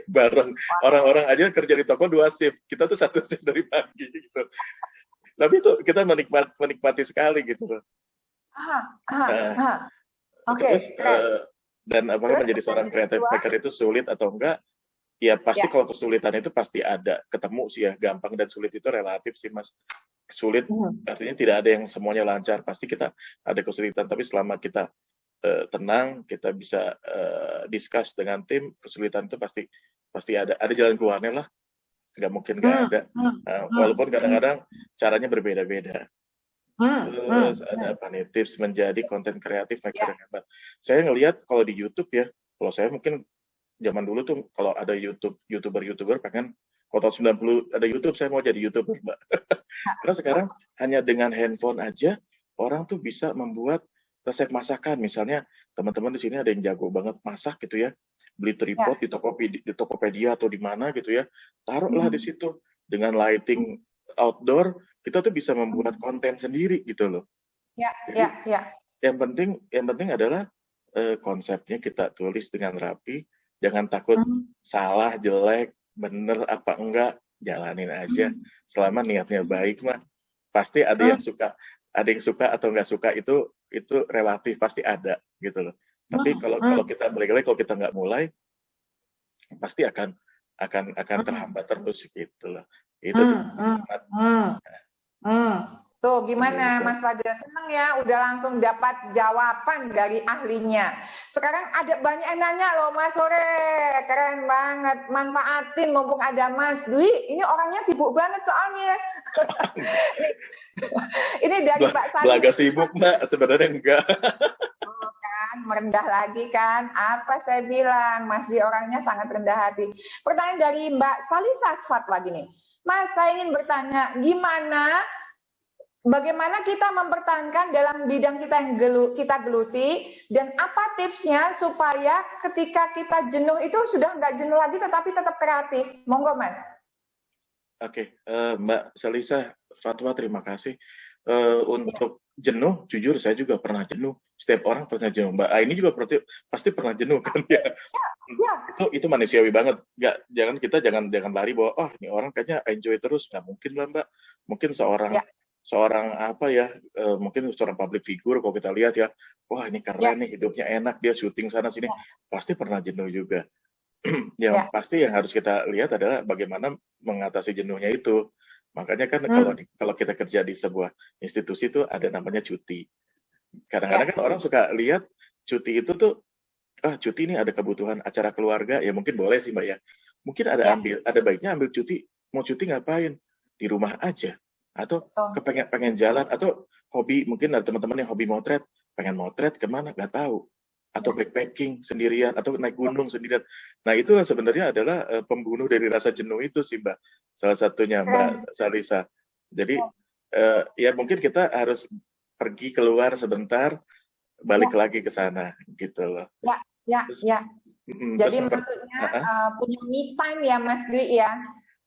bareng. Orang-orang aja kerja di toko 2 shift, kita tuh 1 shift dari pagi gitu. Tapi itu kita menikmati sekali gitu loh. Terus dan apakah menjadi seorang creative maker itu sulit atau enggak? Ya pasti kalau kesulitan itu pasti ada, ketemu sih ya, gampang dan sulit itu relatif sih Mas. Sulit artinya tidak ada yang semuanya lancar, pasti kita ada kesulitan, tapi selama kita tenang, kita bisa discuss dengan tim, kesulitan itu pasti ada jalan keluarnya lah, nggak mungkin nggak ada. Walaupun kadang-kadang caranya berbeda-beda. Terus ada apa nih, tips menjadi konten kreatif maker yang hebat. Saya ngelihat kalau di YouTube ya, kalau saya mungkin zaman dulu tuh kalau ada YouTuber pengen, kalau tahun 90 ada YouTube, saya mau jadi YouTuber, Mbak. Karena sekarang hanya dengan handphone aja orang tuh bisa membuat resep masakan. Misalnya teman-teman di sini ada yang jago banget masak gitu ya, beli tripod di Tokopedia atau di mana gitu ya, taruhlah di situ dengan lighting outdoor, kita tuh bisa membuat konten sendiri gitu loh. Jadi, yang penting adalah konsepnya kita tulis dengan rapi, jangan takut salah, jelek, bener apa enggak, jalanin aja. Selama niatnya baik mah pasti ada yang suka atau nggak suka, itu relatif, pasti ada gitu loh. Tapi kalau kita balik lagi, kalau kita nggak mulai pasti akan terhambat terus gitu loh. Itu semangat. Tuh gimana Mas Fadil, seneng ya udah langsung dapat jawaban dari ahlinya. Sekarang ada banyak yang nanya loh Mas Sore, keren banget, manfaatin mumpung ada Mas Dwi, ini orangnya sibuk banget soalnya. Ini dari Mbak Sani. Belaga sibuk Mbak, sebenarnya enggak. Oh kan, merendah lagi kan, apa saya bilang, Mas Dwi orangnya sangat rendah hati. Pertanyaan dari Mbak Salisa Fatwa gini, Mas saya ingin bertanya, bagaimana kita mempertahankan dalam bidang kita yang kita geluti, dan apa tipsnya supaya ketika kita jenuh itu sudah nggak jenuh lagi tetapi tetap kreatif? Monggo Mas. Oke, Mbak Salisa Fatwa, terima kasih. Untuk jenuh, jujur saya juga pernah jenuh. Setiap orang pernah jenuh. Mbak Aini juga pasti pernah jenuh kan ya? Itu manusiawi banget. Jangan lari bahwa ini orang kayaknya enjoy terus. Nggak mungkin lah Mbak. Mungkin seorang apa ya, mungkin seorang public figure, kalau kita lihat ya, wah ini keren nih, hidupnya enak, dia syuting sana sini, pasti pernah jenuh juga. Pasti yang harus kita lihat adalah bagaimana mengatasi jenuhnya itu. Makanya kan kalau kita kerja di sebuah institusi tuh ada namanya cuti. Kadang-kadang kan orang suka lihat cuti itu tuh, cuti ini ada kebutuhan acara keluarga, ya mungkin boleh sih Mbak ya. Mungkin ada baiknya ambil cuti, mau cuti ngapain? Di rumah aja. Atau pengen jalan, atau hobi, mungkin ada teman-teman yang hobi motret, pengen motret kemana nggak tahu, atau backpacking sendirian, atau naik gunung sendirian. Nah itu sebenarnya adalah pembunuh dari rasa jenuh itu sih Mbak, salah satunya Mbak Salisa. Jadi ya mungkin kita harus pergi keluar sebentar, balik lagi ke sana gitu loh. Jadi maksudnya punya me time ya Mas Dwi ya.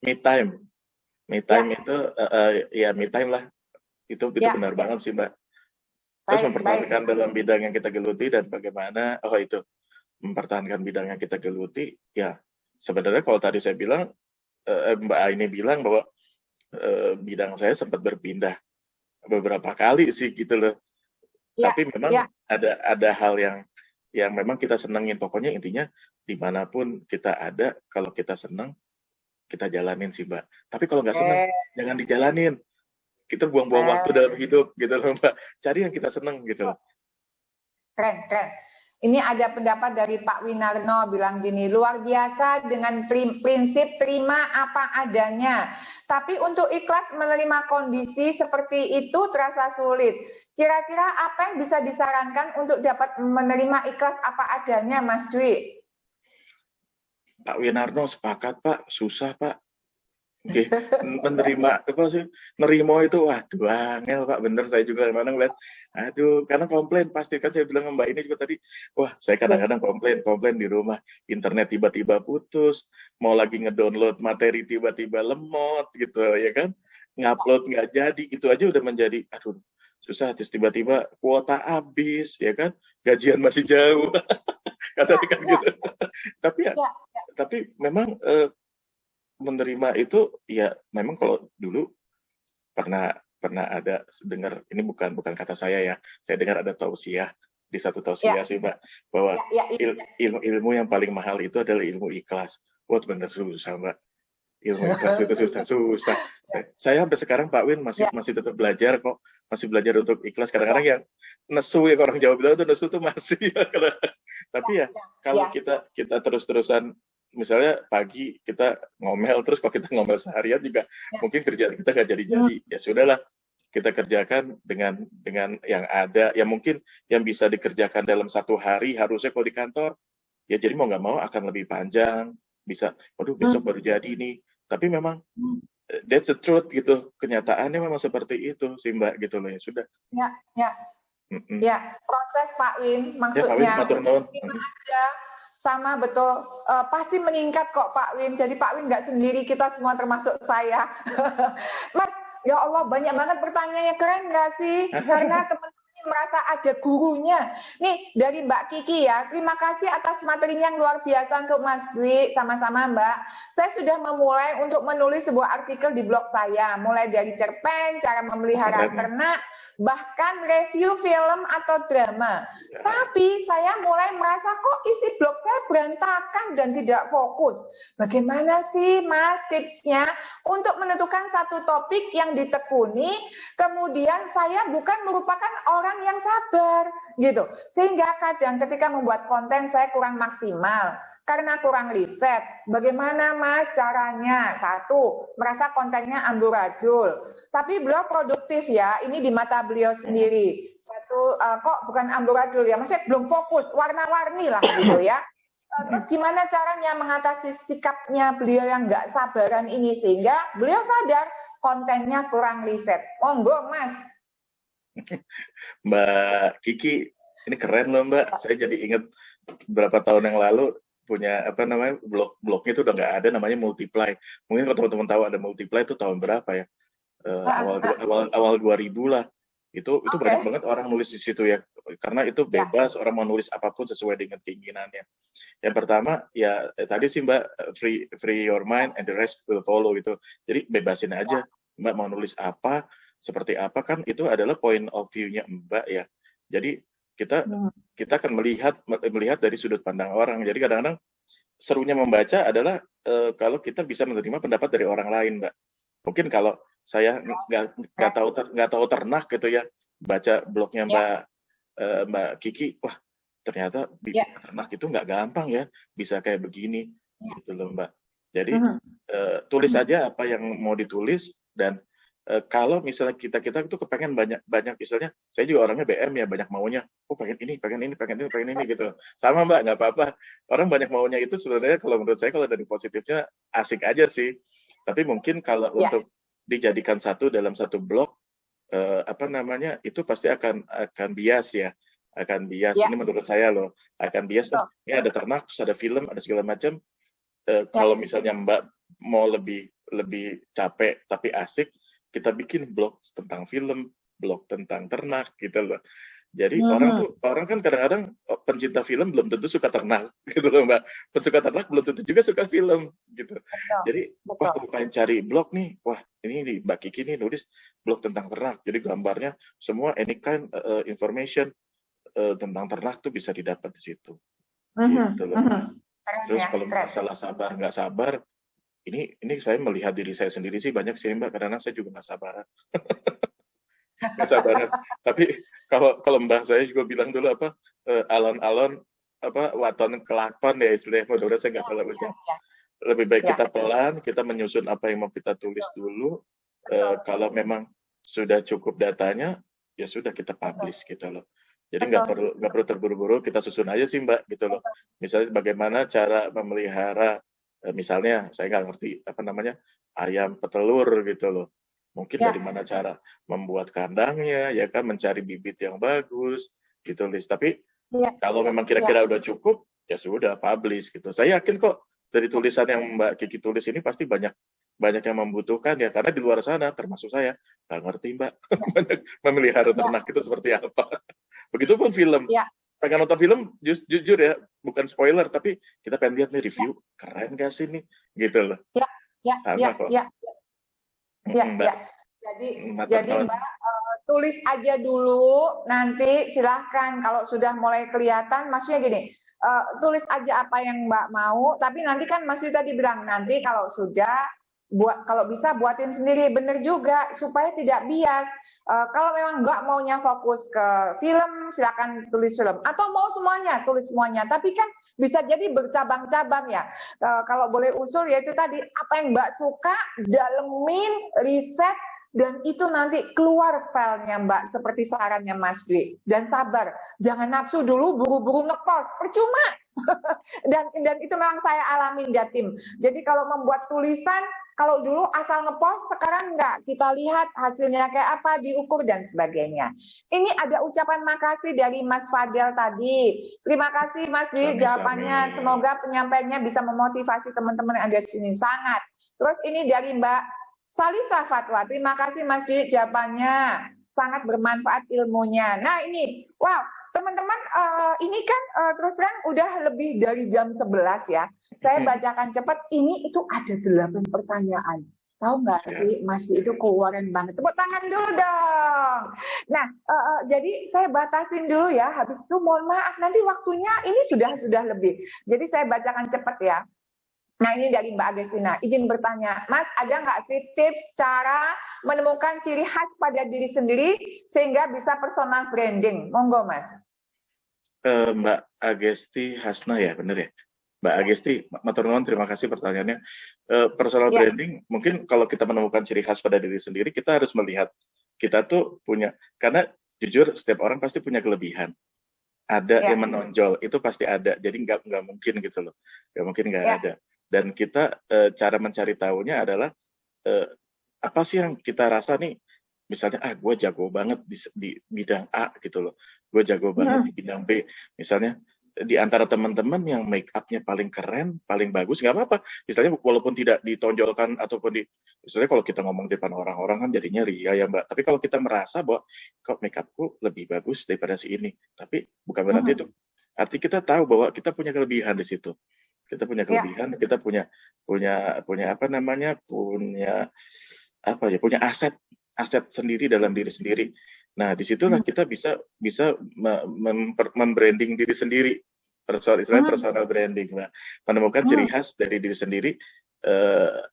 Me time itu ya me time lah, itu benar banget sih Mbak. Terus mempertahankan dalam bidang yang kita geluti, dan bagaimana itu mempertahankan bidang yang kita geluti, ya sebenarnya kalau tadi saya bilang, Mbak Aini bilang bahwa bidang saya sempat berpindah beberapa kali sih gitu loh. Tapi memang ada hal yang memang kita senengin. Pokoknya intinya dimanapun kita ada, kalau kita seneng, kita jalanin sih Mbak. Tapi kalau nggak seneng, jangan dijalanin. Kita buang-buang waktu dalam hidup gitu loh Mbak. Cari yang kita seneng gitu loh. Keren, keren. Ini ada pendapat dari Pak Winarno bilang gini, luar biasa dengan prinsip terima apa adanya. Tapi untuk ikhlas menerima kondisi seperti itu terasa sulit. Kira-kira apa yang bisa disarankan untuk dapat menerima ikhlas apa adanya, Mas Dwi? Pak Winarno sepakat Pak, susah Pak. Oke, menerima apa sih? Nerimo itu waduh angel Pak, bener saya juga kadang ngeliat, aduh, karena komplain pasti kan saya bilang Mbak ini juga tadi, wah saya kadang-kadang komplain di rumah, internet tiba-tiba putus, mau lagi ngedownload materi tiba-tiba lemot gitu ya kan, ngupload nggak jadi, itu aja udah menjadi, aduh susah, terus tiba-tiba kuota habis ya kan, gajian masih jauh, kasar kan gitu. Tapi memang menerima itu ya memang kalau dulu pernah ada dengar, ini bukan kata saya ya, saya dengar ada tausiah di satu tausiah sih Mbak, bahwa ilmu yang paling mahal itu adalah ilmu ikhlas. Wah bener susah Mbak, ilmu ikhlas itu susah. Saya sampai sekarang Pak Win masih tetap belajar kok, masih belajar untuk ikhlas. Kadang-kadang yang nesu ya, orang Jawa bilang itu nesu tuh masih ya. Tapi ya kalau kita terus-terusan, misalnya pagi kita ngomel, terus kalau kita ngomel seharian juga mungkin kerjaan kita nggak jadi-jadi. Ya sudahlah, kita kerjakan dengan yang ada, yang mungkin yang bisa dikerjakan dalam satu hari, harusnya kalau di kantor, ya jadi mau nggak mau akan lebih panjang, bisa, waduh besok baru jadi nih. Tapi memang that's the truth gitu, kenyataannya memang seperti itu sih Mbak gitu loh, ya sudah. Ya, proses Pak Win, maksudnya aja. Sama betul, pasti meningkat kok Pak Win. Jadi Pak Win nggak sendiri, kita semua termasuk saya. Mas, ya Allah banyak banget pertanyaannya, keren nggak sih? Karena teman-teman merasa ada gurunya. Nih dari Mbak Kiki ya, terima kasih atas materinya yang luar biasa untuk Mas Dwi, sama-sama Mbak. Saya sudah memulai untuk menulis sebuah artikel di blog saya, mulai dari cerpen, cara memelihara ternak, bahkan review film atau drama. Tapi saya mulai merasa kok isi blog saya berantakan dan tidak fokus. Bagaimana sih Mas tipsnya untuk menentukan satu topik yang ditekuni, kemudian saya bukan merupakan orang yang sabar gitu. Sehingga kadang ketika membuat konten saya kurang maksimal. Karena kurang riset, bagaimana Mas caranya? Satu, merasa kontennya amburadul. Tapi beliau produktif ya, ini di mata beliau sendiri. Satu, kok bukan amburadul ya, maksudnya belum fokus, warna-warni lah gitu ya. Terus gimana caranya mengatasi sikapnya beliau yang nggak sabaran ini, sehingga beliau sadar kontennya kurang riset. Monggo Mas. Mbak Kiki, ini keren loh Mbak, saya jadi ingat beberapa tahun yang lalu, punya apa namanya, blognya itu udah nggak ada, namanya Multiply. Mungkin kalau teman-teman tahu ada Multiply itu tahun berapa ya, awal 2000 lah. Itu banyak banget orang nulis di situ ya, karena itu bebas, orang mau nulis apapun sesuai dengan keinginannya. Yang pertama ya tadi sih Mbak, free your mind and the rest will follow itu. Jadi bebasin aja Mbak mau nulis apa, seperti apa, kan itu adalah point of view-nya Mbak ya. Jadi kita akan melihat dari sudut pandang orang. Jadi kadang-kadang serunya membaca adalah kalau kita bisa menerima pendapat dari orang lain, Mbak. Mungkin kalau saya nggak tahu ternak gitu ya, baca blognya Mbak Kiki, wah ternyata bikin ternak itu nggak gampang ya, bisa kayak begini gitu loh Mbak. Jadi tulis aja apa yang mau ditulis, dan kalau misalnya kita itu kepengen banyak misalnya, saya juga orangnya BM ya, banyak maunya, pengen ini gitu. Sama Mbak, nggak apa-apa. Orang banyak maunya itu sebenarnya kalau menurut saya, kalau dari positifnya asik aja sih. Tapi mungkin kalau untuk dijadikan satu dalam satu blog, itu pasti akan bias ya, akan bias. Ini menurut saya loh, akan bias. Ini ada ternak, terus ada film, ada segala macam. Kalau misalnya Mbak mau lebih capek tapi asik, kita bikin blog tentang film, blog tentang ternak gitu loh. Jadi orang kan kadang-kadang pencinta film belum tentu suka ternak gitu loh Mbak. Pensuka ternak belum tentu juga suka film gitu. Jadi wah aku pengen cari blog nih, wah ini nih Mbak Kiki nih nulis blog tentang ternak. Jadi gambarnya semua any kind information tentang ternak tuh bisa didapat di situ. Gitu loh. Terus kalau masalah sabar nggak sabar, ini saya melihat diri saya sendiri sih banyak sih Mbak, karena saya juga nggak sabaran. Nggak sabaran. Tapi kalau Mbak saya juga bilang dulu apa, alon-alon apa waton kelakon ya istilahnya, mudah-mudahan saya nggak salah ucap. Lebih baik kita pelan, kita menyusun apa yang mau kita tulis dulu. Kalau memang sudah cukup datanya, ya sudah kita publish gitu loh. Jadi nggak perlu terburu-buru, kita susun aja sih Mbak gitu loh. Misalnya bagaimana cara memelihara, misalnya saya nggak ngerti apa namanya ayam petelur gitu loh. Mungkin dari mana cara membuat kandangnya, ya kan mencari bibit yang bagus, ditulis. Tapi kalau memang kira-kira udah cukup, ya sudah publish gitu. Saya yakin kok dari tulisan yang Mbak Kiki tulis ini pasti banyak yang membutuhkan ya, karena di luar sana termasuk saya nggak ngerti Mbak memelihara ternak itu seperti apa. Begitupun film. Pengen nonton film jujur ya, bukan spoiler tapi kita pengen lihat nih review, keren gak sih nih gitu loh. Sama kok. Mbak. Jadi Mbak tulis aja dulu, nanti silahkan kalau sudah mulai kelihatan, maksudnya gini, tulis aja apa yang Mbak mau, tapi nanti kan Mas Yu tadi bilang nanti kalau sudah kalau bisa buatin sendiri, bener juga supaya tidak bias. Kalau memang Mbak maunya fokus ke film, silakan tulis film, atau mau semuanya tulis semuanya. Tapi kan bisa jadi bercabang-cabang ya. Kalau boleh usul yaitu tadi apa yang Mbak suka, dalemin, riset, dan itu nanti keluar stylenya Mbak seperti sarannya Mas Dwi. Dan sabar, jangan nafsu dulu buru-buru ngepost, percuma. dan itu memang saya alamin di tim. Jadi kalau membuat tulisan, kalau dulu asal ngepost, sekarang enggak. Kita lihat hasilnya kayak apa, diukur dan sebagainya. Ini ada ucapan makasih dari Mas Fadel tadi. Terima kasih Mas Dwi jawabannya. Semoga penyampaiannya bisa memotivasi teman-teman yang ada di sini. Sangat. Terus ini dari Mbak Salisa Fatwa. Terima kasih Mas Dwi jawabannya. Sangat bermanfaat ilmunya. Nah ini, wow. Teman-teman, ini kan terus terang udah lebih dari jam 11 ya. Saya bacakan cepat, ini itu ada 8 pertanyaan. Tahu nggak sih, Mas itu keluaran banget. Tepuk tangan dulu dong. Nah, jadi saya batasin dulu ya. Habis itu mohon maaf, nanti waktunya ini sudah lebih. Jadi saya bacakan cepat ya. Nah ini dari Mbak Agustina, izin bertanya, Mas ada nggak sih tips cara menemukan ciri khas pada diri sendiri sehingga bisa personal branding? Monggo Mas. Mbak Agesti Hasna ya, bener ya? Mbak Agesti, matur nuwun, terima kasih pertanyaannya. Personal branding, mungkin kalau kita menemukan ciri khas pada diri sendiri, kita harus melihat kita tuh punya, karena jujur setiap orang pasti punya kelebihan. Ada yang menonjol, itu pasti ada. Jadi nggak mungkin gitu loh, nggak mungkin nggak ada. Dan kita cara mencari tahunya adalah apa sih yang kita rasa nih, misalnya gue jago banget di bidang A gitu loh, gue jago banget di bidang B, misalnya di antara teman-teman yang make up-nya paling keren, paling bagus, nggak apa-apa, misalnya walaupun tidak ditonjolkan ataupun misalnya kalau kita ngomong di depan orang-orang kan jadinya ria ya Mbak, tapi kalau kita merasa bahwa kok make up-ku lebih bagus daripada si ini, tapi bukan berarti itu, arti kita tahu bahwa kita punya kelebihan di situ. Kita punya kelebihan, kita punya apa namanya, punya aset sendiri dalam diri sendiri. Nah, disitulah kita bisa membranding diri sendiri, personal branding, menemukan ciri khas dari diri sendiri.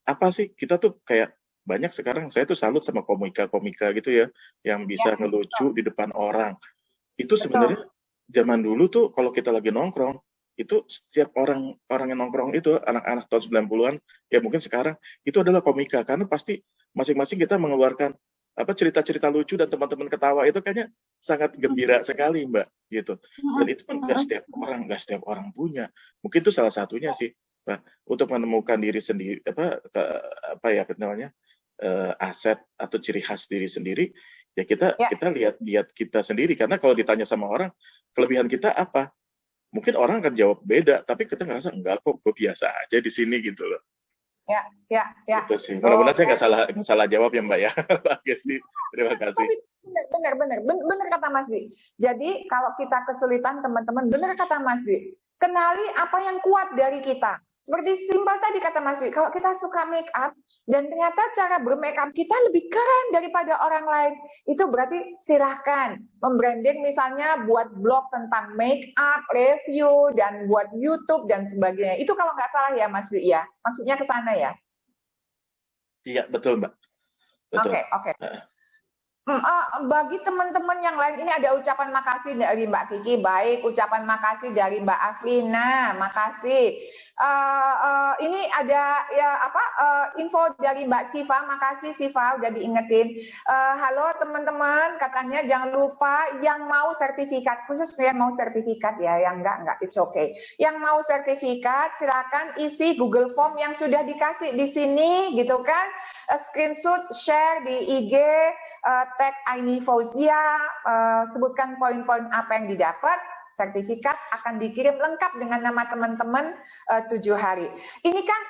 Apa sih kita tuh kayak banyak sekarang, saya tuh salut sama komika gitu ya, yang bisa ngelucu di depan orang. Itu sebenarnya zaman dulu tuh kalau kita lagi nongkrong, itu setiap orang yang nongkrong itu anak-anak tahun 90-an ya mungkin sekarang itu adalah komika, karena pasti masing-masing kita mengeluarkan apa cerita-cerita lucu dan teman-teman ketawa, itu kayaknya sangat gembira sekali Mbak gitu. Dan itu kan nggak setiap orang punya. Mungkin itu salah satunya sih Mbak, untuk menemukan diri sendiri aset atau ciri khas diri sendiri ya, kita lihat kita sendiri, karena kalau ditanya sama orang kelebihan kita apa, mungkin orang akan jawab beda, tapi kita ngerasa enggak kok, gue biasa aja di sini gitu loh. Ya. Itu sih. Mudah-mudahan saya nggak salah jawab ya Mbak ya. Pak Gesti, terima kasih. Benar kata Mas Dwi. Jadi kalau kita kesulitan teman-teman, benar kata Mas Dwi. Kenali apa yang kuat dari kita. Seperti simpel tadi kata Mas Dwi, kalau kita suka make up dan ternyata cara bermake up kita lebih keren daripada orang lain, itu berarti silahkan membranding, misalnya buat blog tentang make up, review, dan buat YouTube dan sebagainya. Itu kalau nggak salah ya Mas Dwi ya, maksudnya ke sana ya? Iya, betul Mbak. Betul. Oke. Bagi teman-teman yang lain, ini ada ucapan makasih dari Mbak Kiki, baik. Ucapan makasih dari Mbak Afrina, makasih. Ini ada info dari Mbak Siva, makasih Siva udah diingetin. Halo teman-teman, katanya jangan lupa yang mau sertifikat, khusus yang mau sertifikat ya, yang enggak, it's okay. Yang mau sertifikat silakan isi Google Form yang sudah dikasih di sini, gitu kan? Screenshot, share di IG. Tag Aini Fauzia, sebutkan poin-poin apa yang didapat, sertifikat akan dikirim lengkap dengan nama teman-teman 7 hari. Ini kan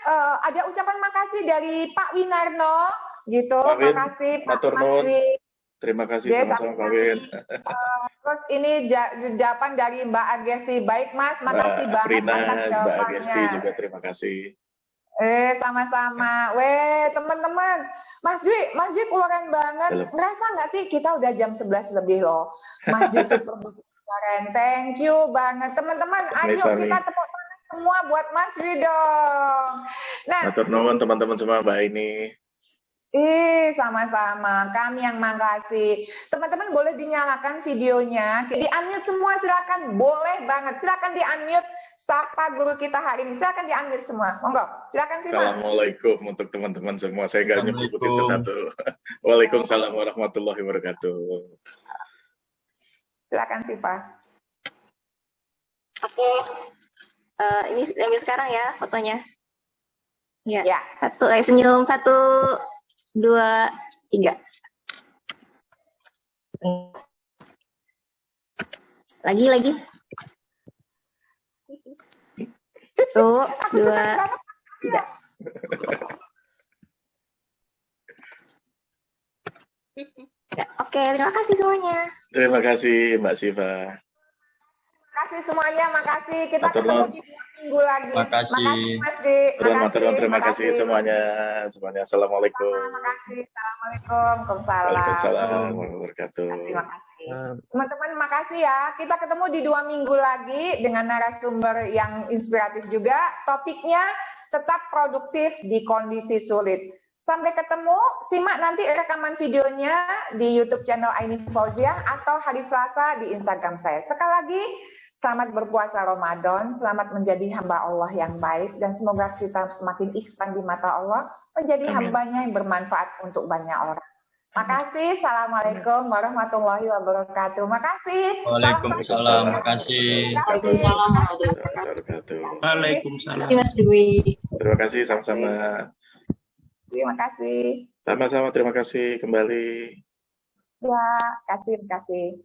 ada ucapan makasih dari Pak Winarno, gitu. Makasih Pak Mas Wi. Terima kasih sama-sama Pak Win. Terus ini jawaban dari Mbak Agesti, baik Mas, makasih banget atas jawabannya. Mbak Agesti juga terima kasih. Sama-sama. Teman-teman, Mas Dwi keluaran banget. Ngerasa nggak sih kita udah jam 11 lebih loh. Mas Dwi super keren. Thank you banget. Teman-teman, ayo kita tepuk tangan semua buat Mas Dwi dong. Nah, matur nuwun teman-teman semua Mbak ini. Sama-sama. Kami yang makasih. Teman-teman boleh dinyalakan videonya. Di-unmute semua silakan. Boleh banget. Silakan di-unmute. Sapa guru kita hari ini. Silakan di-unmute semua. Monggo. Silakan Siva. Assalamualaikum untuk teman-teman semua. Saya nggak nyebutin satu. Waalaikumsalam warahmatullahi wabarakatuh. Silakan Siva. Oke. Ini ambil sekarang ya fotonya. Ya. Satu, senyum 1, 2, 3. Lagi. 1, 2, 3. Oke, terima kasih semuanya. Terima kasih Mbak Siva. Terima kasih semuanya, makasih. Kita ketemu di 2 minggu lagi. Makasih Mas Dwi. Terima kasih semuanya. Assalamualaikum. Terima kasih. Assalamualaikum. Waalaikumsalam warahmatullahi wabarakatuh. Terima kasih. Teman-teman, makasih ya. Kita ketemu di 2 minggu lagi dengan narasumber yang inspiratif juga. Topiknya tetap produktif di kondisi sulit. Sampai ketemu, simak nanti rekaman videonya di YouTube channel Aini Fauzia atau hari Selasa di Instagram saya. Sekali lagi, selamat berpuasa Ramadan, selamat menjadi hamba Allah yang baik, dan semoga kita semakin ihsan di mata Allah, menjadi hambanya yang bermanfaat untuk banyak orang. Makasih, Assalamualaikum warahmatullahi wabarakatuh. Makasih. Waalaikumsalam, makasih. Waalaikumsalam warahmatullahi wabarakatuh. Waalaikumsalam. Terima kasih Mas Dwi. Terima kasih sama-sama. Terima kasih. Sama-sama, terima kasih kembali. Ya, terima kasih.